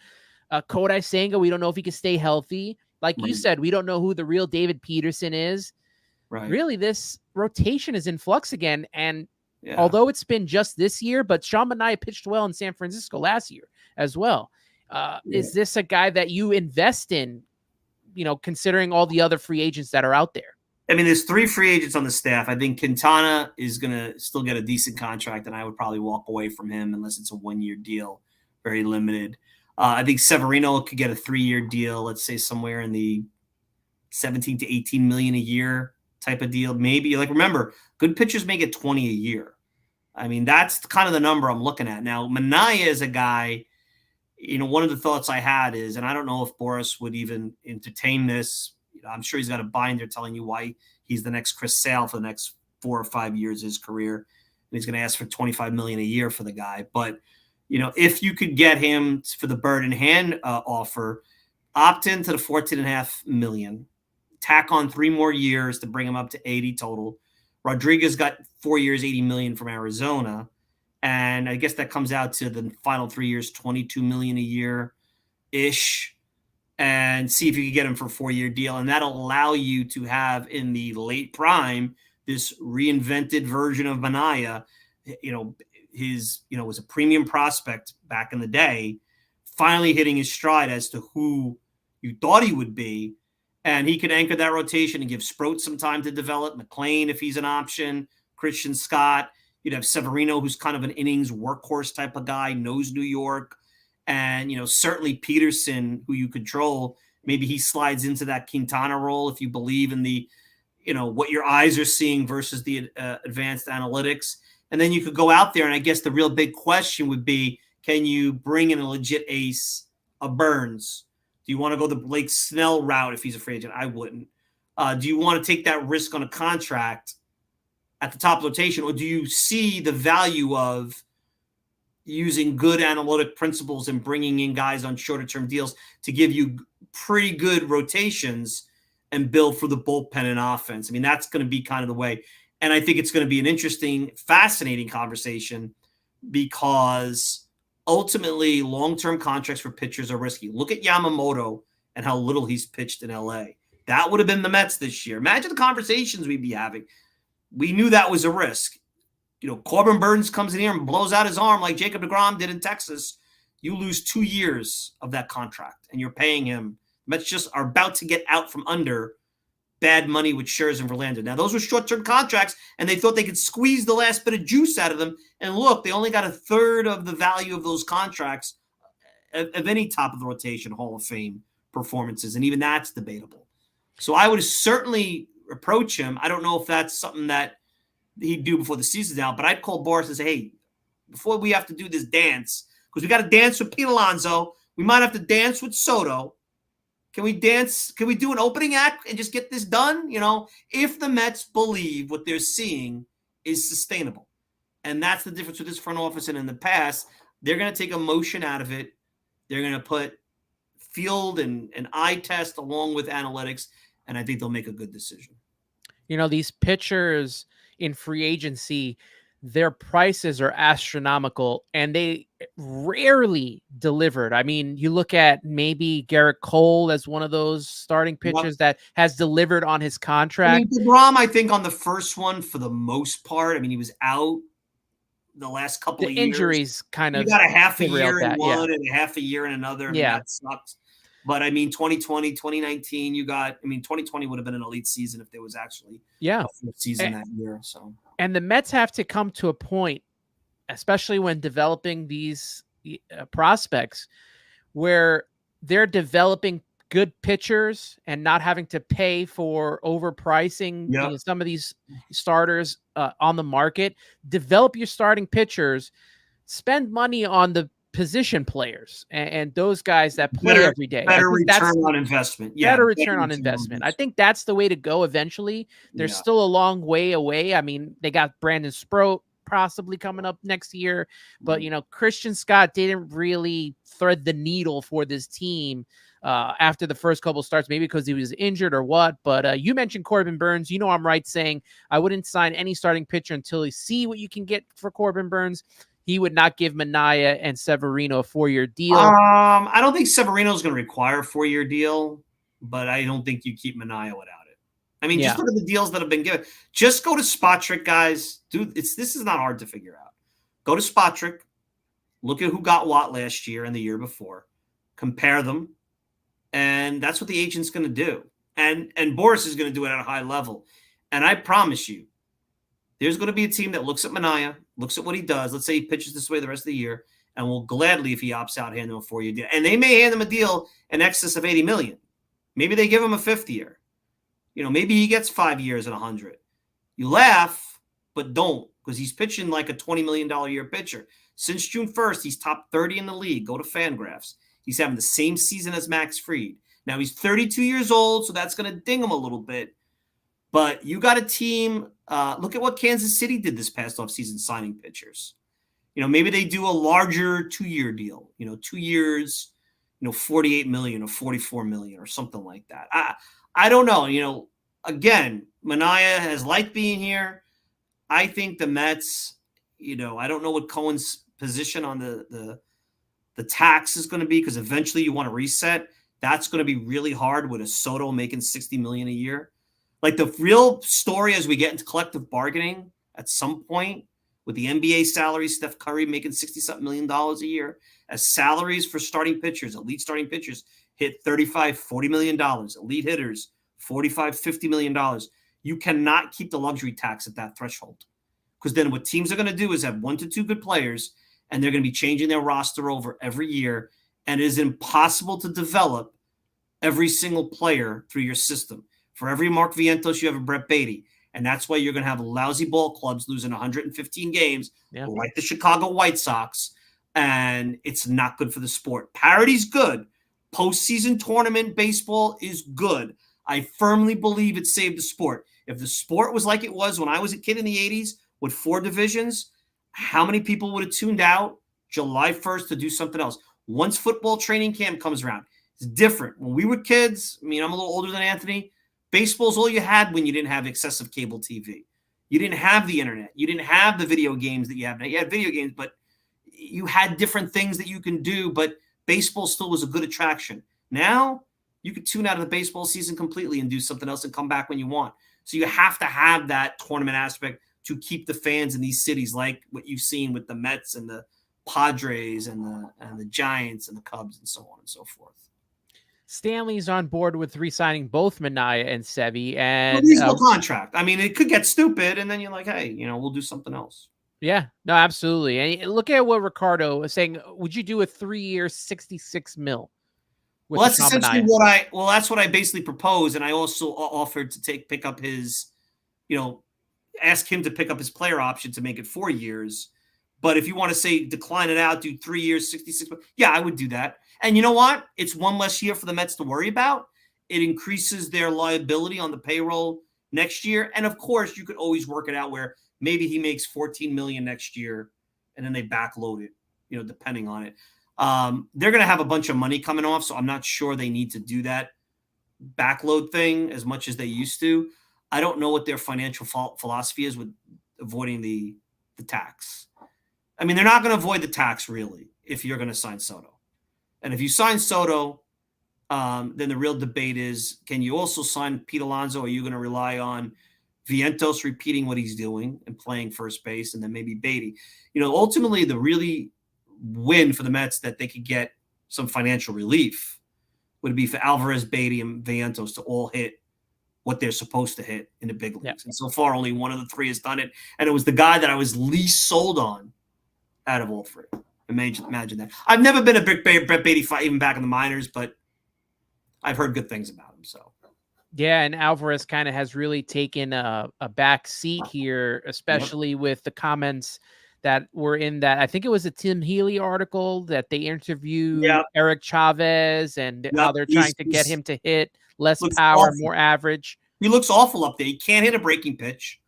Kodai Senga, we don't know if he can stay healthy. Like you said, we don't know who the real David Peterson is. Right. Really, this rotation is in flux again. And although it's been just this year, but Sean Manaea pitched well in San Francisco last year as well. Is this a guy that you invest in, considering all the other free agents that are out there? I mean, there's 3 free agents on the staff. I think Quintana is going to still get a decent contract, and I would probably walk away from him unless it's a 1-year deal, very limited. I think Severino could get a 3-year deal, let's say somewhere in the 17 to 18 million a year type of deal. Maybe, like, remember, good pitchers may get 20 a year. I mean, that's kind of the number I'm looking at. Now, Manaea is a guy, one of the thoughts I had is, and I don't know if Boris would even entertain this, I'm sure he's got a binder telling you why he's the next Chris Sale for the next 4 or 5 years of his career. And he's going to ask for $25 million a year for the guy. But, if you could get him for the bird in hand offer, opt into the $14.5 million, tack on 3 more years to bring him up to 80 total. Rodriguez got 4 years, 80 million from Arizona. And I guess that comes out to the final 3 years, 22 million a year ish. And see if you can get him for a 4-year deal. And that'll allow you to have in the late prime this reinvented version of Manaea. Was a premium prospect back in the day, finally hitting his stride as to who you thought he would be. And he could anchor that rotation and give Sproat some time to develop. McLean, if he's an option, Christian Scott. You'd have Severino, who's kind of an innings workhorse type of guy, knows New York. And, certainly Peterson, who you control, maybe he slides into that Quintana role if you believe in the, what your eyes are seeing versus the advanced analytics. And then you could go out there, and I guess the real big question would be, can you bring in a legit ace, a Burns? Do you want to go the Blake Snell route if he's a free agent? I wouldn't. Do you want to take that risk on a contract at the top of the rotation, or do you see the value of using good analytic principles and bringing in guys on shorter term deals to give you pretty good rotations and build for the bullpen and offense? I mean, that's going to be kind of the way. And I think it's going to be an interesting, fascinating conversation because ultimately long-term contracts for pitchers are risky. Look at Yamamoto and how little he's pitched in LA. That would have been the Mets this year. Imagine the conversations we'd be having. We knew that was a risk. Corbin Burns comes in here and blows out his arm like Jacob deGrom did in Texas. You lose 2 years of that contract, and you're paying him. Mets just are about to get out from under bad money with Scherzer and Verlander. Now, those were short-term contracts, and they thought they could squeeze the last bit of juice out of them. And look, they only got a third of the value of those contracts of any top of the rotation Hall of Fame performances, and even that's debatable. So I would certainly approach him. I don't know if that's something that he'd do before the season's out, but I'd call Boris and say, hey, before we have to do this dance, because we got to dance with Pete Alonso, we might have to dance with Soto. Can we dance? Can we do an opening act and just get this done? If the Mets believe what they're seeing is sustainable. And that's the difference with this front office and in the past. They're going to take emotion out of it. They're going to put field and eye test along with analytics, and I think they'll make a good decision. These pitchers in free agency, their prices are astronomical and they rarely delivered. I mean, you look at maybe Garrett Cole as one of those starting pitchers that has delivered on his contract. DeGrom, I think on the first one for the most part, he was out the last couple of years. Injuries kind of. You got a half a year in one and a half a year in another. Yeah. That sucked. But 2020, 2019, 2020 would have been an elite season if there was actually a full season that year. So, and the Mets have to come to a point, especially when developing these prospects, where they're developing good pitchers and not having to pay for overpricing some of these starters on the market. Develop your starting pitchers, spend money on the position players and those guys that play every day. Better return on investment. Yeah, better return on investment. I think that's the way to go eventually. There's still a long way away. They got Brandon Sproat, possibly coming up next year. But, Christian Scott didn't really thread the needle for this team after the first couple starts, maybe because he was injured or what. But you mentioned Corbin Burns. I'm right saying I wouldn't sign any starting pitcher until you see what you can get for Corbin Burns. He would not give Manaea and Severino a 4-year deal. I don't think Severino is going to require a 4-year deal, but I don't think you keep Manaea without it. I mean, just look at the deals that have been given. Just go to Spot Trick, guys. Dude, this is not hard to figure out. Go to Spot Trick. Look at who got what last year and the year before. Compare them. And that's what the agent's going to do. And Boris is going to do it at a high level. And I promise you, there's going to be a team that looks at Manaea, looks at what he does. Let's say he pitches this way the rest of the year, and will gladly, if he opts out, hand him a 4-year deal. And they may hand him a deal in excess of $80 million. Maybe they give him a 5th year. Maybe he gets 5 years at 100. You laugh, but don't, because he's pitching like a $20 million a year pitcher. Since June 1st, he's top 30 in the league. Go to Fangraphs. He's having the same season as Max Fried. Now, he's 32 years old, so that's going to ding him a little bit. But you got a team. Look at what Kansas City did this past offseason signing pitchers. Maybe they do a larger 2-year deal, 2 years, $48 million or $44 million or something like that. I don't know. Again, Manaea has liked being here. I think the Mets, I don't know what Cohen's position on the tax is going to be, because eventually you want to reset. That's going to be really hard with a Soto making $60 million a year. Like, the real story as we get into collective bargaining at some point with the NBA salaries, Steph Curry making $60-something million a year, as salaries for starting pitchers, elite starting pitchers, hit $35-40 million, elite hitters, $45-50 million. You cannot keep the luxury tax at that threshold, because then what teams are going to do is have 1 to 2 good players, and they're going to be changing their roster over every year, and it is impossible to develop every single player through your system. For every Mark Vientos, you have a Brett Beatty. And that's why you're going to have lousy ball clubs losing 115 games, like the Chicago White Sox. And it's not good for the sport. Parity's good. Postseason tournament baseball is good. I firmly believe it saved the sport. If the sport was like it was when I was a kid in the 80s with 4 divisions, how many people would have tuned out July 1st to do something else? Once football training camp comes around, it's different. When we were kids, I'm a little older than Anthony, baseball's all you had when you didn't have excessive cable TV. You didn't have the internet. You didn't have the video games that you have now. You had video games, but you had different things that you can do, but baseball still was a good attraction. Now, you could tune out of the baseball season completely and do something else and come back when you want. So you have to have that tournament aspect to keep the fans in these cities, like what you've seen with the Mets and the Padres and the Giants and the Cubs and so on and so forth. Stanley's on board with re-signing both Manaea and Sevy, and reasonable contract. It could get stupid, and then you're like, hey, we'll do something else. Yeah, no, absolutely. And look at what Ricardo was saying. Would you do a 3-year, $66 million? Well, that's essentially that's what I basically proposed, and I also offered to pick up his, ask him to pick up his player option to make it 4 years. But if you want to say decline it out, do 3 years, 66, yeah, I would do that. And you know what? It's one less year for the Mets to worry about. It increases their liability on the payroll next year. And of course, you could always work it out where maybe he makes $14 million next year, and then they backload it, depending on it. They're going to have a bunch of money coming off, so I'm not sure they need to do that backload thing as much as they used to. I don't know what their financial philosophy is with avoiding the tax. They're not going to avoid the tax, really, if you're going to sign Soto. And if you sign Soto, then the real debate is, can you also sign Pete Alonso? Or are you going to rely on Vientos repeating what he's doing and playing first base, and then maybe Beatty? Ultimately, the really win for the Mets that they could get some financial relief would be for Alvarez, Beatty, and Vientos to all hit what they're supposed to hit in the big leagues. Yeah. And so far, only one of the 3 has done it. And it was the guy that I was least sold on out of all 3. Imagine that. I've never been a big Brett Beatty fight, even back in the minors, but I've heard good things about him. So, yeah, and Alvarez kind of has really taken a back seat here, especially with the comments that were in that. I think it was a Tim Healy article that they interviewed Eric Chavez and how they're trying to get him to hit less power, more average. He looks awful up there. He can't hit a breaking pitch.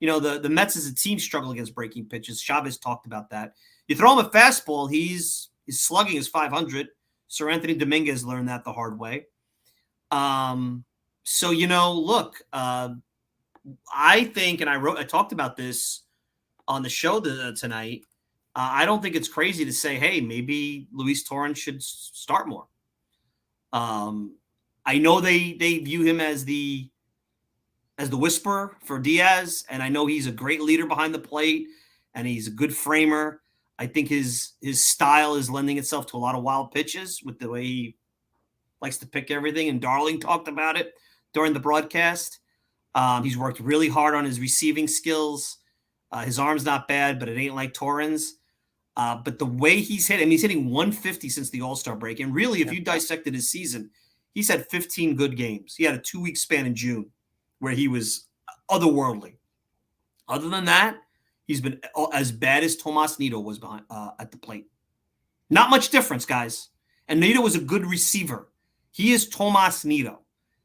the Mets as a team struggle against breaking pitches. Chavez talked about that. You throw him a fastball, his slugging is 500. Sir Anthony Dominguez learned that the hard way. So, look, I think, and I talked about this on the show tonight. I don't think it's crazy to say, hey, maybe Luis Torrens should start more. I know they view him as the whisperer for Diaz, and I know he's a great leader behind the plate, and he's a good framer. I think his style is lending itself to a lot of wild pitches with the way he likes to pick everything, and Darling talked about it during the broadcast. He's worked really hard on his receiving skills. His arm's not bad, but it ain't like Torrens. But the way he's he's hitting 150 since the All-Star break. And really, if you dissected his season, he's had 15 good games. He had a 2-week span in June where he was otherworldly. Other than that, he's been as bad as Tomas Nido was behind at the plate. Not much difference, guys. And Nido was a good receiver. He is Tomas Nido.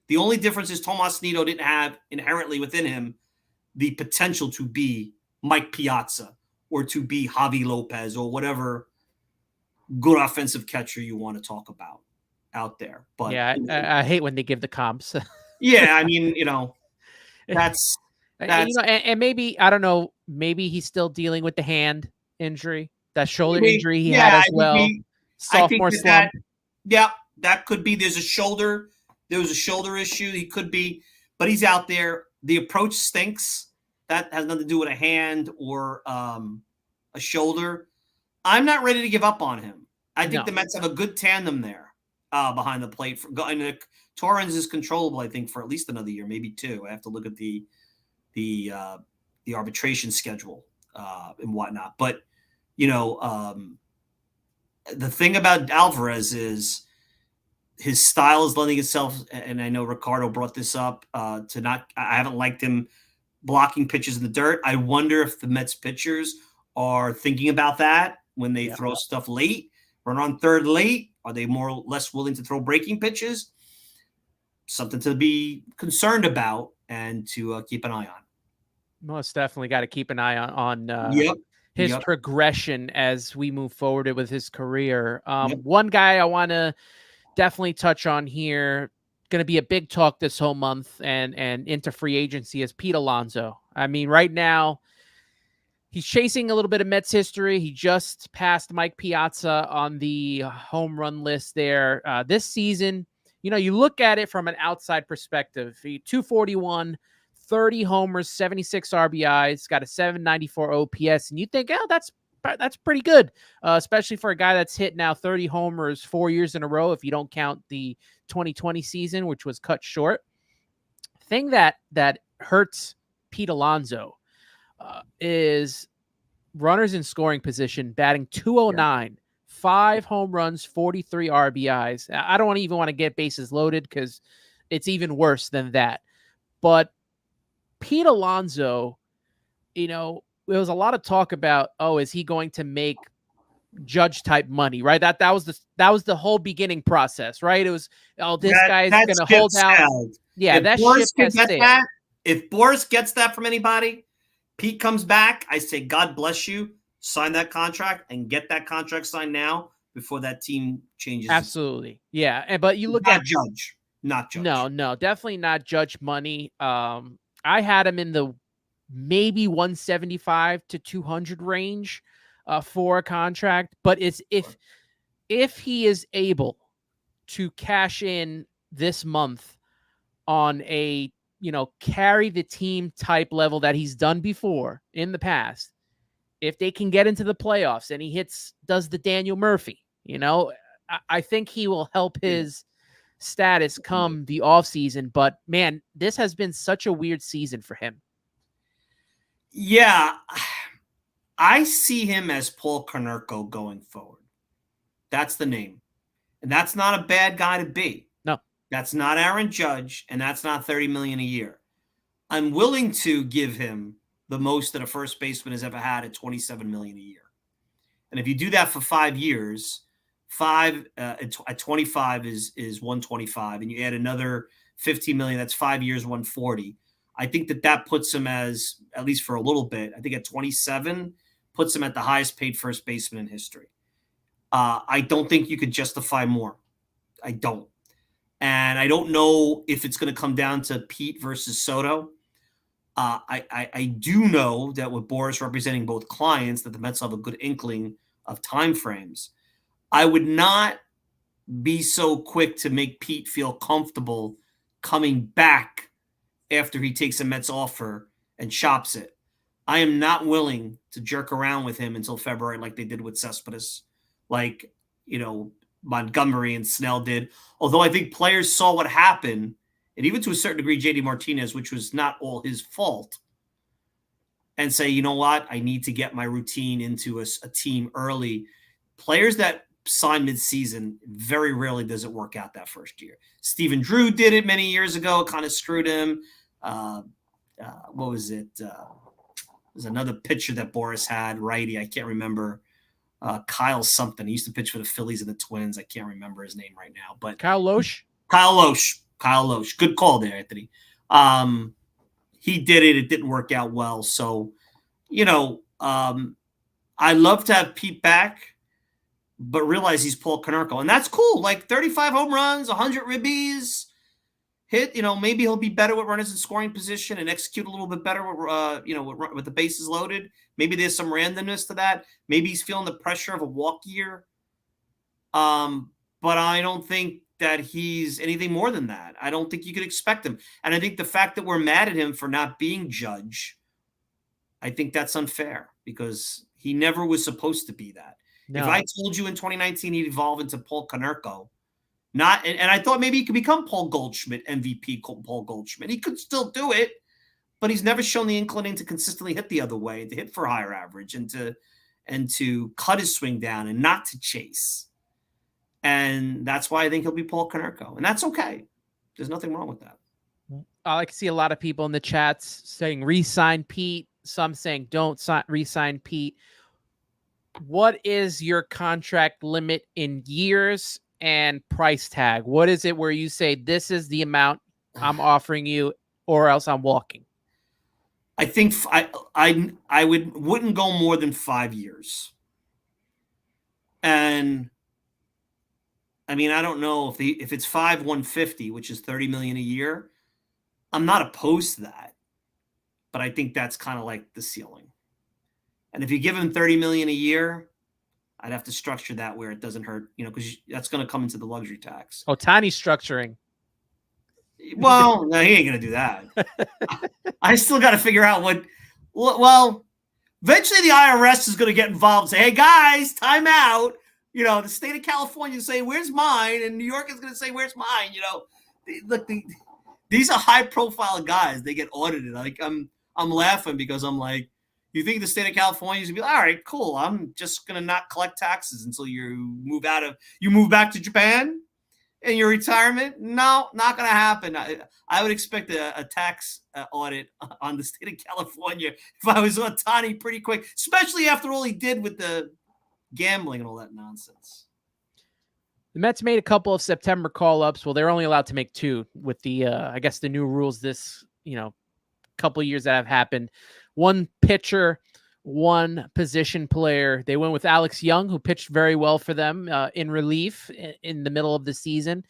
The only difference is Tomas Nido didn't have inherently within him the potential to be Mike Piazza or to be Javi Lopez or whatever good offensive catcher you want to talk about out there. But yeah, I hate when they give the comps. Yeah, I mean, that's and maybe, I don't know, maybe he's still dealing with the hand injury, that shoulder injury he had as well. Sophomore slump. That could be. There was a shoulder issue. He could be, but he's out there. The approach stinks. That has nothing to do with a hand or a shoulder. I'm not ready to give up on him. I think the Mets have a good tandem there behind the plate. Torrens is controllable, I think, for at least another year, maybe 2. I have to look at the arbitration schedule and whatnot. But the thing about Alvarez is his style is lending itself, and I know Ricardo brought this up, I haven't liked him blocking pitches in the dirt. I wonder if the Mets pitchers are thinking about that when they throw stuff late, run on third late. Are they more or less willing to throw breaking pitches? Something to be concerned about and to keep an eye on. Most definitely got to keep an eye on his progression as we move forward with his career. One guy I want to definitely touch on here, going to be a big talk this whole month and into free agency, is Pete Alonso. I mean, right now, he's chasing a little bit of Mets history. He just passed Mike Piazza on the home run list there. This season, you look at it from an outside perspective. 241, 30 homers, 76 RBIs, got a 794 OPS, and you think, that's pretty good, especially for a guy that's hit now 30 homers 4 years in a row, if you don't count the 2020 season, which was cut short. Thing that hurts Pete Alonso is runners in scoring position, batting 209, 5 home runs, 43 RBIs. I don't even want to get bases loaded because it's even worse than that. But Pete Alonso, there was a lot of talk about, is he going to make Judge type money, right? That was the whole beginning process, right? It was, this guy's going to hold out. Yeah, if that ship has sailed. If Boris gets that from anybody, Pete comes back, I say, God bless you. Sign that contract and get that contract signed now before that team changes. Absolutely. Yeah. But you look not at Judge. Not Judge. No, definitely not Judge money. I had him in the maybe 175 to 200 range for a contract, but it's if he is able to cash in this month on a carry the team type level that he's done before in the past, if they can get into the playoffs and he does the Daniel Murphy, I think he will help his status come the offseason. But man, this has been such a weird season for him. Yeah, I see him as Paul Konerko going forward. That's the name. And that's not a bad guy to be. No. That's not Aaron Judge, and that's not $30 million a year. I'm willing to give him the most that a first baseman has ever had at $27 million a year. And if you do that for 5 years, at 25 is 125, and you add another $15 million, that's 5 years, 140. I think that puts him as, at least for a little bit, I think at 27, puts him at the highest paid first baseman in history. I don't think you could justify more. I don't. And I don't know if it's going to come down to Pete versus Soto. I do know that with Boris representing both clients, that the Mets have a good inkling of timeframes. I would not be so quick to make Pete feel comfortable coming back after he takes a Mets offer and shops it. I am not willing to jerk around with him until February like they did with Cespedes, like, Montgomery and Snell did. Although I think players saw what happened, and even to a certain degree, JD Martinez, which was not all his fault, and say, you know what, I need to get my routine into a team early. Players that sign midseason, very rarely does it work out that first year. Stephen Drew did it many years ago, kind of screwed him. What was it? There's another pitcher that Boris had, righty. I can't remember. Kyle something. He used to pitch for the Phillies and the Twins. I can't remember his name right now. But Kyle Loesch. Kyle Loesch. Good call there, Anthony. He did it. It didn't work out well. So, I love to have Pete back, but realize he's Paul Konerko. And that's cool. Like 35 home runs, 100 ribbies. Hit, maybe he'll be better with runners in scoring position and execute a little bit better with the bases loaded. Maybe there's some randomness to that. Maybe he's feeling the pressure of a walk year. But I don't think that he's anything more than that. I don't think you could expect him. And I think the fact that we're mad at him for not being Judge, I think that's unfair because he never was supposed to be that. No. If I told you in 2019 he'd evolve into Paul Konerko, and I thought maybe he could become Paul Goldschmidt, MVP Paul Goldschmidt. He could still do it, but he's never shown the inclination to consistently hit the other way, to hit for higher average, and to cut his swing down and not to chase. And that's why I think he'll be Paul Konerko, and that's okay. There's nothing wrong with that. I can see a lot of people in the chats saying re-sign Pete. Some saying don't re-sign Pete. What is your contract limit in years and price tag? What is it where you say this is the amount I'm offering you, or else I'm walking? I think I wouldn't go more than 5 years. And I mean, I don't know if it's 150, which is $30 million a year. I'm not opposed to that, but I think that's kind of like the ceiling. And if you give him $30 million a year, I'd have to structure that where it doesn't hurt, because that's going to come into the luxury tax. Oh, tiny structuring. Well, no, he ain't going to do that. I still got to figure out well, eventually the IRS is going to get involved and say, hey, guys, time out. The state of California is saying, where's mine? And New York is going to say, where's mine? Look, these are high-profile guys. They get audited. Like, I'm laughing because I'm like, you think the state of California is going to be like, all right, cool. I'm just going to not collect taxes until you move back to Japan in your retirement? No, not going to happen. I would expect a tax audit on the state of California if I was Ohtani pretty quick, especially after all he did with the gambling and all that nonsense. The Mets made a couple of September call-ups. Well, they're only allowed to make 2 with the, I guess, the new rules this, couple of years that have happened. 1 pitcher, 1 position player. They went with Alex Young, who pitched very well for them in relief in the middle of the season.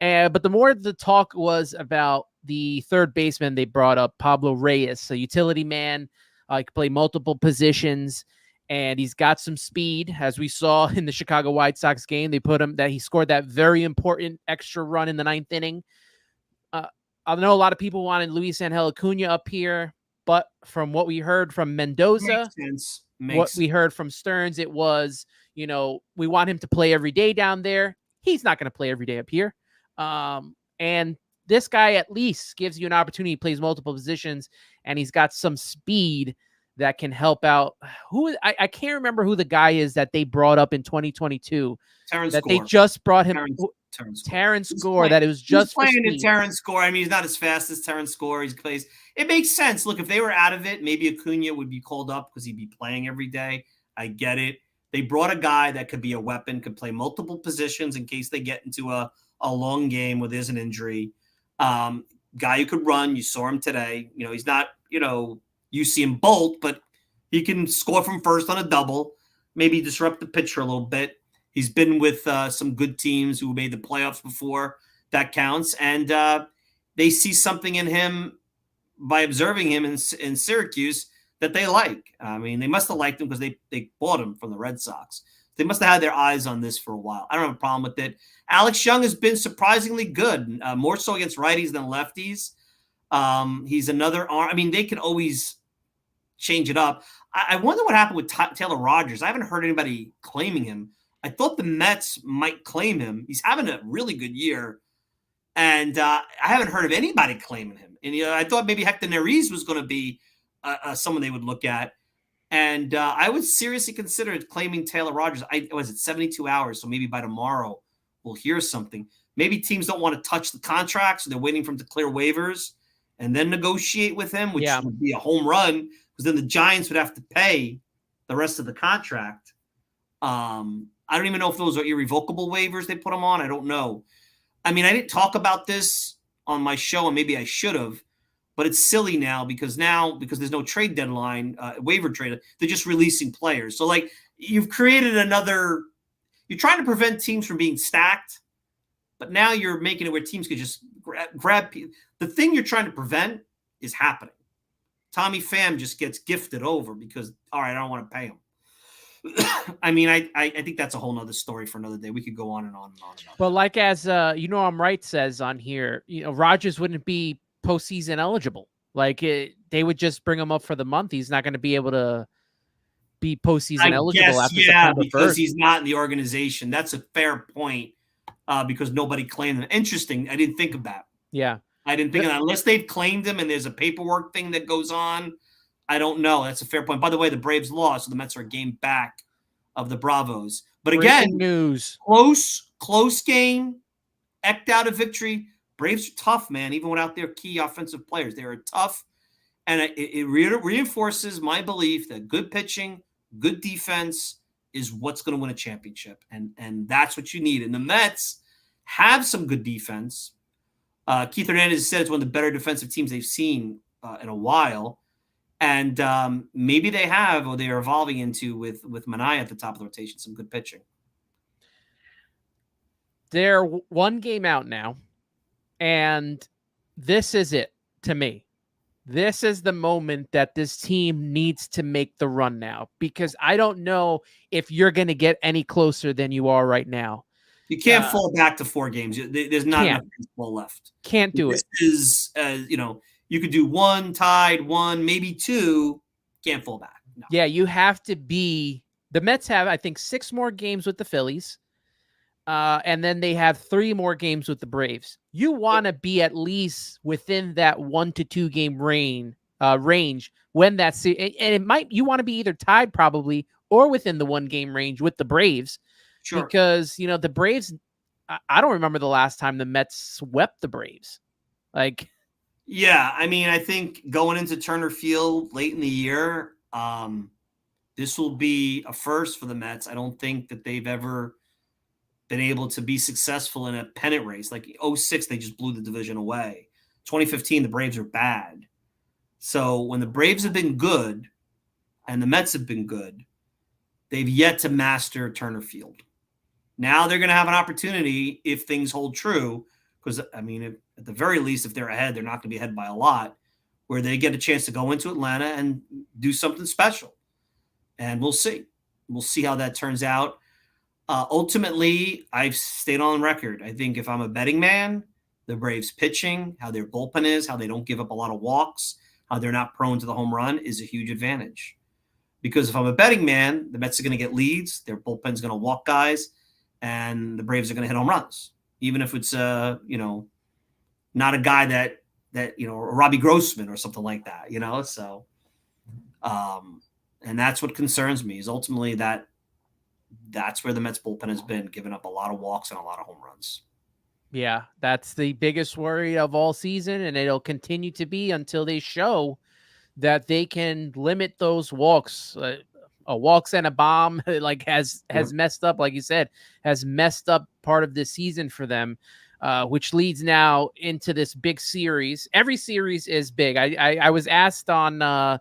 But the more the talk was about the third baseman they brought up, Pablo Reyes, a utility man. He could play multiple positions, and he's got some speed. As we saw in the Chicago White Sox game, he scored that very important extra run in the 9th inning. I know a lot of people wanted Luis Angel Acuna up here, but from what we heard from Mendoza, we heard from Stearns, it was, we want him to play every day down there. He's not going to play every day up here. And this guy at least gives you an opportunity. He plays multiple positions, and he's got some speed that can help out. I can't remember who the guy is that they brought up in 2022. Terrence Gore. They just brought him. Terrence Gore. That it was just playing in Terrence Gore. I mean, he's not as fast as Terrence Gore. He plays. It makes sense. Look, if they were out of it, maybe Acuna would be called up because he'd be playing every day. I get it. They brought a guy that could be a weapon, could play multiple positions in case they get into a long game where there's an injury. guy who could run. You saw him today. He's not, Usain Bolt, but he can score from first on a double, maybe disrupt the pitcher a little bit. He's been with some good teams who made the playoffs before. That counts. And they see something in him by observing him in Syracuse that they like. I mean, they must have liked him because they bought him from the Red Sox. They must have had their eyes on this for a while. I don't have a problem with it. Alex Young has been surprisingly good, more so against righties than lefties. He's another arm. I mean, they can always change it up. I wonder what happened with Taylor Rogers. I haven't heard anybody claiming him. I thought the Mets might claim him. He's having a really good year, and I haven't heard of anybody claiming him. And I thought maybe Hector Neris was going to be someone they would look at. And I would seriously consider claiming Taylor Rogers. Was it 72 hours? So maybe by tomorrow we'll hear something. Maybe teams don't want to touch the contract, so they're waiting for him to clear waivers and then negotiate with him, which would be a home run because then the Giants would have to pay the rest of the contract. I don't even know if those are irrevocable waivers they put him on. I don't know. I mean, I didn't talk about this on my show, and maybe I should have. But it's silly now because there's no trade deadline, waiver trade, they're just releasing players. So, like, you've created you're trying to prevent teams from being stacked, but now you're making it where teams could just grab people. The thing you're trying to prevent is happening. Tommy Pham just gets gifted over because, all right, I don't want to pay him. I mean, I think that's a whole nother story for another day. We could go on and on and on. But like I'm right says on here, Rogers wouldn't be postseason eligible. Like they would just bring him up for the month. He's not going to be able to be postseason eligible after September 1st. Because he's not in the organization. That's a fair point because nobody claimed him. Interesting. I didn't think of that. Yeah. I didn't think of that. Unless they've claimed him and there's a paperwork thing that goes on. I don't know. That's a fair point. By the way, the Braves lost, so the Mets are a game back of the Bravos. But again, news. Close game, eked out a victory. Braves are tough, man, even without their key offensive players. They are tough, and it reinforces my belief that good pitching, good defense is what's going to win a championship, and that's what you need. And the Mets have some good defense. Keith Hernandez said it's one of the better defensive teams they've seen in a while, and maybe they have, or they are evolving into with Manaea at the top of the rotation, some good pitching. They're one game out now. And this is it to me. This is the moment that this team needs to make the run now, because I don't know if you're going to get any closer than you are right now. You can't fall back to 4 games. There's not enough baseball left. Can't do it. This is, you could do 1, tied, 1, maybe 2. Can't fall back. No. Yeah, you have to be. The Mets have, I think, 6 more games with the Phillies. And then they have 3 more games with the Braves. You want to be at least within that 1 to 2 game range when that's, and you want to be either tied probably or within the 1 game range with the Braves. Sure. Because, the Braves, I don't remember the last time the Mets swept the Braves. Yeah, I mean, I think going into Turner Field late in the year, this will be a first for the Mets. I don't think that they've ever been able to be successful in a pennant race. Like 2006, they just blew the division away. 2015, the Braves are bad. So when the Braves have been good and the Mets have been good, they've yet to master Turner Field. Now they're going to have an opportunity if things hold true, because, I mean, at the very least, if they're ahead, they're not going to be ahead by a lot, where they get a chance to go into Atlanta and do something special. And we'll see. We'll see how that turns out. Ultimately, I've stayed on record. I think if I'm a betting man, the Braves pitching, how their bullpen is, how they don't give up a lot of walks, how they're not prone to the home run is a huge advantage. Because if I'm a betting man, the Mets are going to get leads, their bullpen's going to walk guys, and the Braves are going to hit home runs. Even if it's, not a guy that Robbie Grossman or something like that, So, and that's what concerns me is ultimately that's where the Mets bullpen has been, giving up a lot of walks and a lot of home runs. Yeah, that's the biggest worry of all season, and it'll continue to be until they show that they can limit those walks. A walks and a bomb has messed up, like you said, has messed up part of the season for them. which leads now into this big series. Every series is big. I was asked on the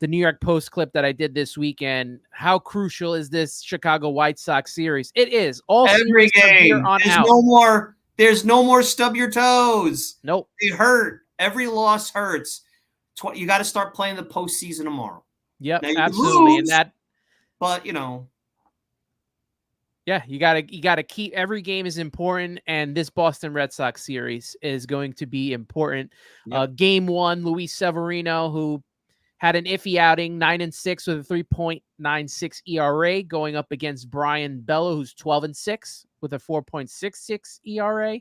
New York Post clip that I did this weekend, how crucial is this Chicago White Sox series? It is. All Every series from here game. on There's out. There's no more stub your toes. Nope. They hurt. Every loss hurts. You got to start playing the postseason tomorrow. Yep, now, absolutely. lose, but yeah, you gotta keep, every game is important, and this Boston Red Sox series is going to be important. Yep. Game 1, Luis Severino, who had an iffy outing, 9-6 with a 3.96 ERA, going up against Brian Bello, who's 12-6 with a 4.66 ERA.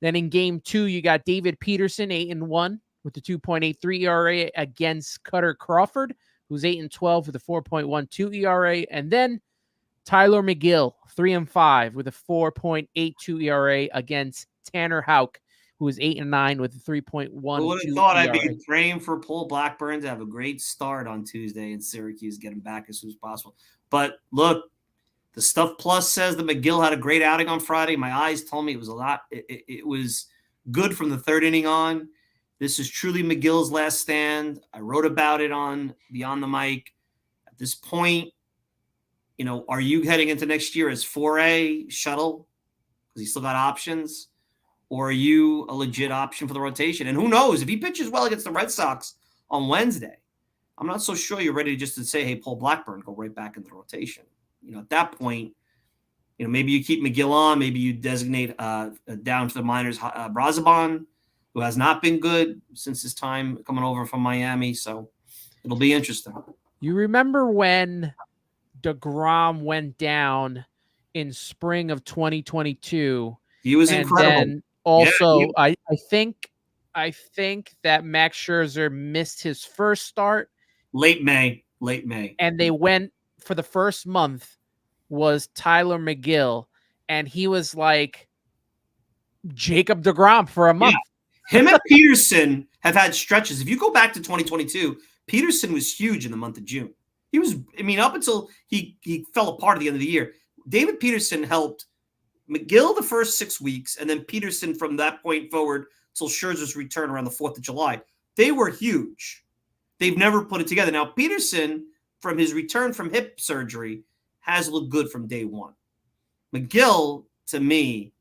Then in game 2, you got David Peterson, 8-1 with a 2.83 ERA against Cutter Crawford, who's 8-12 with a 4.12 ERA. And then Tyler McGill, 3-5 with a 4.82 ERA against Tanner Houck, who is 8-9 with a 3.12 Who would have thought ERA. I'd be praying for Paul Blackburn to have a great start on Tuesday in Syracuse, get him back as soon as possible. But look, the Stuff Plus says that McGill had a great outing on Friday. My eyes told me it was a lot. It was good from the third inning on. This is truly McGill's last stand. I wrote about it on Beyond the Mic. At this point, are you heading into next year as 4A shuttle because he still got options? Or are you a legit option for the rotation? And who knows, if he pitches well against the Red Sox on Wednesday, I'm not so sure you're ready just to say, hey, Paul Blackburn, go right back into the rotation. At that point, maybe you keep McGill on, maybe you designate down to the minors Brazaban, who has not been good since his time coming over from Miami. So it'll be interesting. You remember when DeGrom went down in spring of 2022? He was incredible. Then also, I think that Max Scherzer missed his first start. Late May. And they went for the first month was Tyler McGill, and he was like Jacob DeGrom for a month. Yeah. Him and Peterson have had stretches. If you go back to 2022, Peterson was huge in the month of June. He was, up until he fell apart at the end of the year. David Peterson helped McGill the first 6 weeks, and then Peterson from that point forward till Scherzer's return around the 4th of July. They were huge. They've never put it together. Now, Peterson, from his return from hip surgery, has looked good from day one. McGill, to me,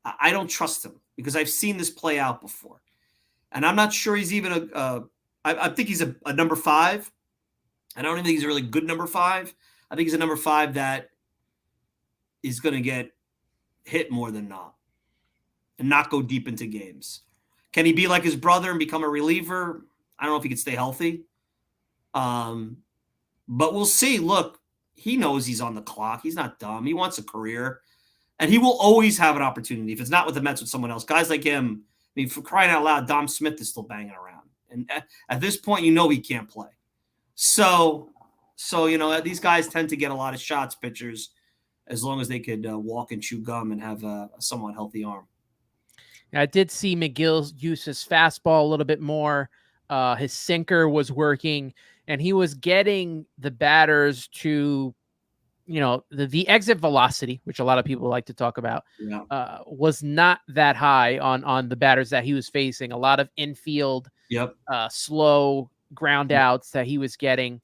I don't trust him because I've seen this play out before. And I'm not sure he's even I think he's a number 5. I don't even think he's a really good number 5. I think he's a number 5 that is going to get hit more than not and not go deep into games. Can he be like his brother and become a reliever? I don't know if he could stay healthy. But we'll see. Look, he knows he's on the clock. He's not dumb. He wants a career. And he will always have an opportunity. If it's not with the Mets, with someone else. Guys like him, for crying out loud, Dom Smith is still banging around. And at this point, he can't play. So these guys tend to get a lot of shots, pitchers, as long as they could walk and chew gum and have a somewhat healthy arm. I did see McGill use his fastball a little bit more. His sinker was working, and he was getting the batters to, the exit velocity, which a lot of people like to talk about, was not that high on the batters that he was facing. A lot of infield, slow ground outs that he was getting.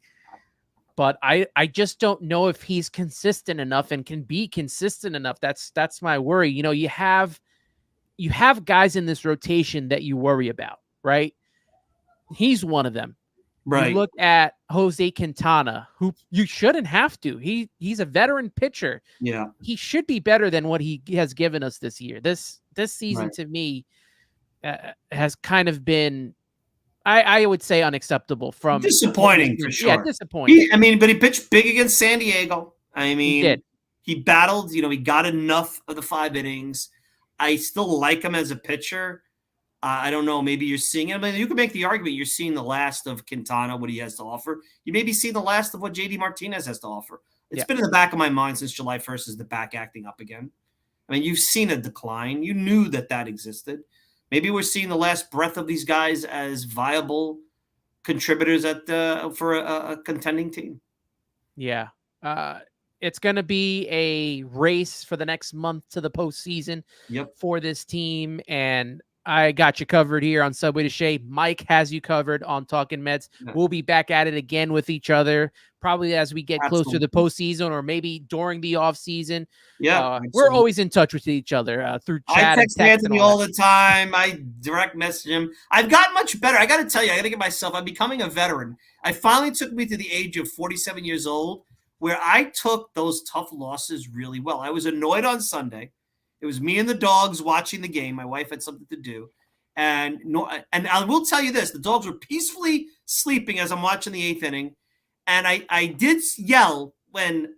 But I just don't know if he's consistent enough and can be consistent enough. That's my worry. You have guys in this rotation that you worry about, right? He's one of them. Right. You look at Jose Quintana, who you shouldn't have to. He's a veteran pitcher. Yeah. He should be better than what he has given us this year. This season to me has kind of been, I would say, unacceptable. From disappointing for sure. Yeah, disappointing. But he pitched big against San Diego. He did. He battled. He got enough of the 5 innings. I still like him as a pitcher. I don't know. Maybe you're seeing it. You can make the argument you're seeing the last of Quintana, what he has to offer. You may be seeing the last of what JD Martinez has to offer. It's been in the back of my mind since July 1st is the back acting up again. You've seen a decline. You knew that existed. Maybe we're seeing the last breath of these guys as viable contributors for a contending team. Yeah. it's going to be a race for the next month to the postseason Yep. for this team. And I got you covered here on Subway to Shea. Mike has you covered on Talkin' Mets. Yeah. We'll be back at it again with each other, probably as we get closer to the postseason or maybe during the offseason. Yeah. We're always in touch with each other through I chat. text Anthony all the time. I direct message him. I've gotten much better. I got to tell you, I got to get myself, I'm becoming a veteran. I finally took me to the age of 47 years old where I took those tough losses really well. I was annoyed on Sunday. It was me and the dogs watching the game. My wife had something to do. And I will tell you this, the dogs were peacefully sleeping as I'm watching the 8th inning. And I did yell when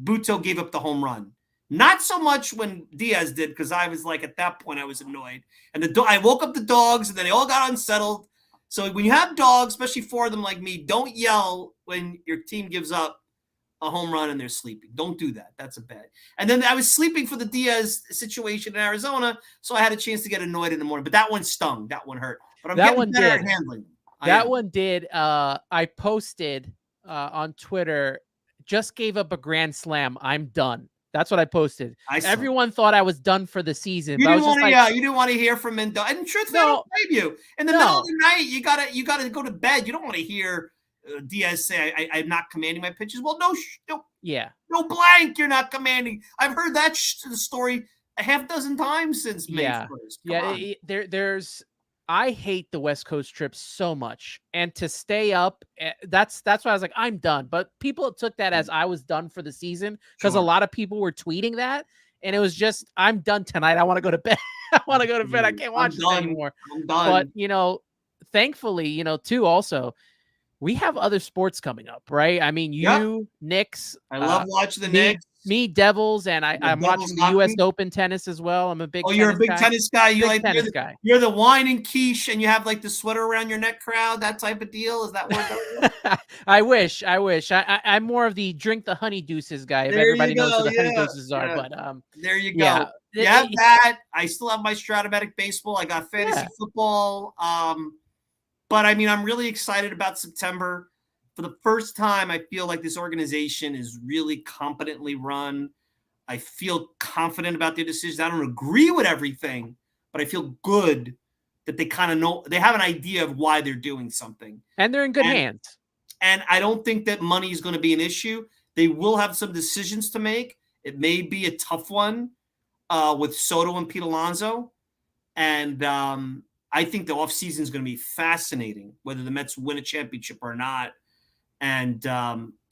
Buto gave up the home run. Not so much when Diaz did, because I was like, at that point, I was annoyed. And I woke up the dogs, and then they all got unsettled. So when you have dogs, especially 4 of them like me, don't yell when your team gives up a home run and they're sleeping. Don't do that. That's a bad. And then I was sleeping for the Diaz situation in Arizona, so I had a chance to get annoyed in the morning. But that one stung. That one hurt. But I'm getting better at handling them. That one did. I posted on Twitter, just gave up a grand slam. I'm done. That's what I posted. Everyone thought I was done for the season. You didn't want to hear from Mendo. And truthfully, I don't blame you. In the middle of the night, you gotta go to bed. You don't want to hear Diaz say, "I'm not commanding my pitches." Well, no blank. You're not commanding. I've heard that story a half dozen times since May 1st. There's. I hate the West Coast trip so much, and to stay up, that's why I was like, I'm done. But people took that as I was done for the season because a lot of people were tweeting that, and it was just, I'm done tonight. I want to go to bed. I want to go to bed. I can't watch this anymore. I'm done. But thankfully, too, also, we have other sports coming up, right? I mean, Knicks. I love watching the Knicks. Me, Devils, and I'm watching the U.S. Open tennis as well. I'm a big. Oh, you're a big tennis guy. You're the wine and quiche, and you have like the sweater around your neck crowd, that type of deal. Is that what? I wish. I'm more of the drink the honey deuces guy. If everybody knows what the honey deuces are, but there you go. You have that. I still have my Stratomatic baseball. I got fantasy football. But I mean, I'm really excited about September. For the first time, I feel like this organization is really competently run. I feel confident about their decisions. I don't agree with everything, but I feel good that they kind of know, they have an idea of why they're doing something. And they're in good hands. And I don't think that money is going to be an issue. They will have some decisions to make. It may be a tough one with Soto and Pete Alonso. And I think the offseason is going to be fascinating, whether the Mets win a championship or not. And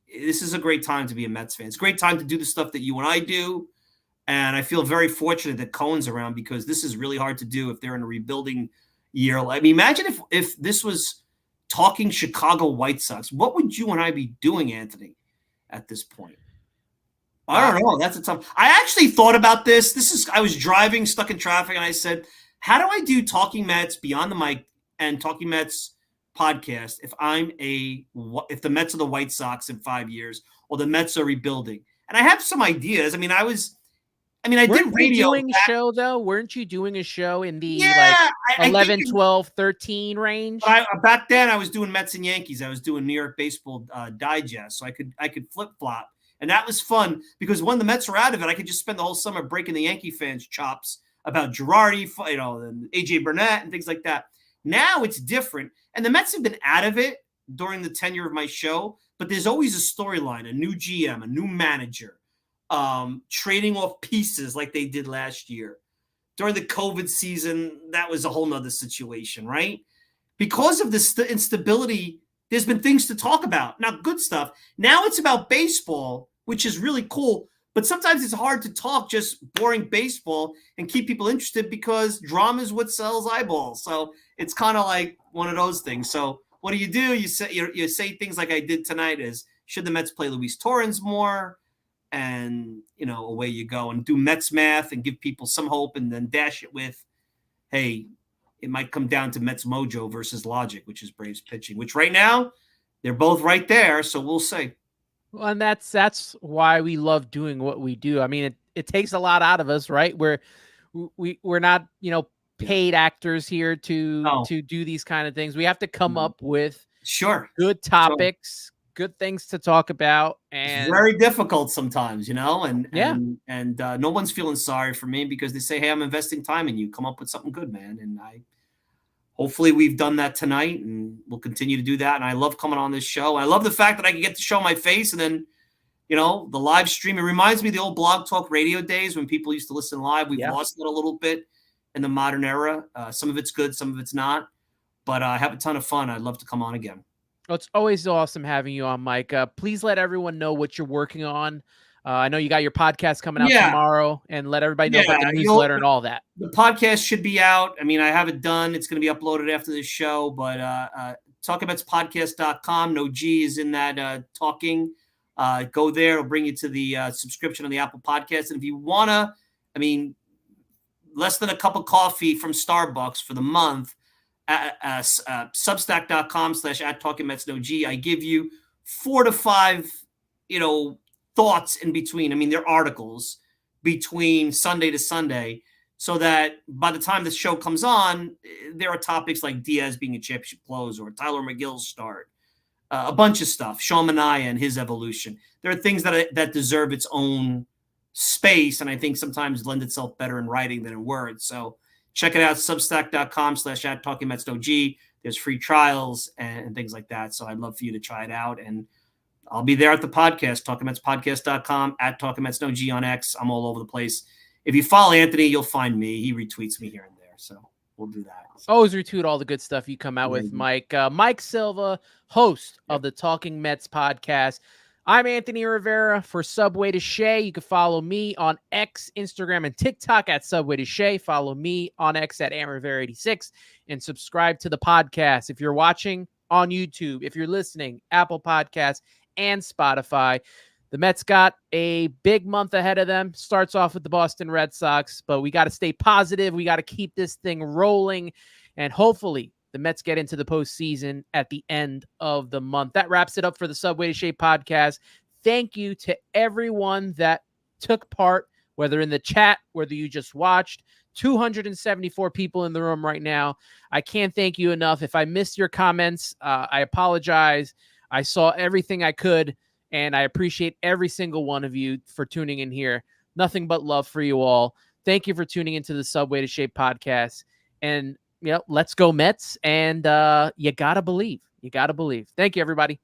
this is a great time to be a Mets fan. It's a great time to do the stuff that you and I do. And I feel very fortunate that Cohen's around because this is really hard to do if they're in a rebuilding year. I mean, imagine if this was talking Chicago White Sox. What would you and I be doing, Anthony, at this point? I don't know. That's a tough. I actually thought about this. I was driving, stuck in traffic, and I said, how do I do Talking Mets Beyond the Mic and Talking Mets podcast if the Mets are the White Sox in 5 years or the Mets are rebuilding? And I have some ideas. I mean, I did radio. Show though. Weren't you doing a show in the 11, 12, 13 range? Back then I was doing Mets and Yankees. I was doing New York Baseball Digest. So I could flip flop. And that was fun because when the Mets were out of it, I could just spend the whole summer breaking the Yankee fans' chops about Girardi, and AJ Burnett and things like that. Now it's different. And the Mets have been out of it during the tenure of my show, but there's always a storyline, a new GM, a new manager, trading off pieces like they did last year. During the COVID season, that was a whole nother situation, right? Because of this instability, there's been things to talk about. Now, good stuff. Now it's about baseball, which is really cool. But sometimes it's hard to talk just boring baseball and keep people interested because drama is what sells eyeballs. So it's kind of like one of those things. So what do? You say things like I did tonight is, should the Mets play Luis Torrens more? And, away you go and do Mets math and give people some hope and then dash it with, hey, it might come down to Mets mojo versus logic, which is Braves pitching, which right now they're both right there. So we'll see. Well, and that's why we love doing what we do. I mean, it takes a lot out of us, right? We're not, paid actors here to do these kind of things. We have to come up with good topics, good things to talk about. It's And very difficult sometimes, and yeah. no one's feeling sorry for me because they say, hey, I'm investing time in you. Come up with something good, man. And hopefully we've done that tonight, and we'll continue to do that. And I love coming on this show. I love the fact that I can get to show my face, and then, the live stream. It reminds me of the old Blog Talk Radio days when people used to listen live. We've lost it a little bit in the modern era. Some of it's good, some of it's not. But I have a ton of fun. I'd love to come on again. Well, it's always awesome having you on, Mike. Please let everyone know what you're working on. I know you got your podcast coming out tomorrow, and let everybody know about the newsletter and all that. The podcast should be out. I mean, I have it done. It's going to be uploaded after this show, but talkinmetspodcast.com. No G is in that talking. Go there. It'll bring you to the subscription on the Apple Podcast. And if you want to, less than a cup of coffee from Starbucks for the month, substack.com/@talkingmetsnog. I give you 4 to 5, thoughts in between. They're articles between Sunday to Sunday, so that by the time the show comes on, there are topics like Diaz being a championship close or Tyler McGill's start, a bunch of stuff, Sean Manaea and his evolution. There are things that deserve its own space, and I think sometimes lend itself better in writing than in words. So check it out, substack.com/@talkingmetsnog. There's free trials and things like that. So I'd love for you to try it out. And I'll be there at the podcast, talkingmetspodcast.com, @talkingmetsnog on X. I'm all over the place. If you follow Anthony, you'll find me. He retweets me here and there. So we'll do that. Always retweet all the good stuff you come out with, Mike. Mike Silva, host of the Talking Mets podcast. I'm Anthony Rivera for Subway to Shea. You can follow me on X, Instagram, and TikTok at Subway to Shea. Follow me on X at AmRivera86 and subscribe to the podcast. If you're watching on YouTube, if you're listening, Apple Podcasts and Spotify. The Mets got a big month ahead of them. Starts off with the Boston Red Sox, but we got to stay positive. We got to keep this thing rolling, and hopefully the Mets get into the postseason at the end of the month. That wraps it up for the Subway to Shea podcast. Thank you to everyone that took part, whether in the chat, whether you just watched. 274 people in the room right now. I can't thank you enough. If I missed your comments, I apologize. I saw everything I could, and I appreciate every single one of you for tuning in here. Nothing but love for you all. Thank you for tuning into the Subway to Shea podcast. And let's go Mets. And you got to believe. You got to believe. Thank you, everybody.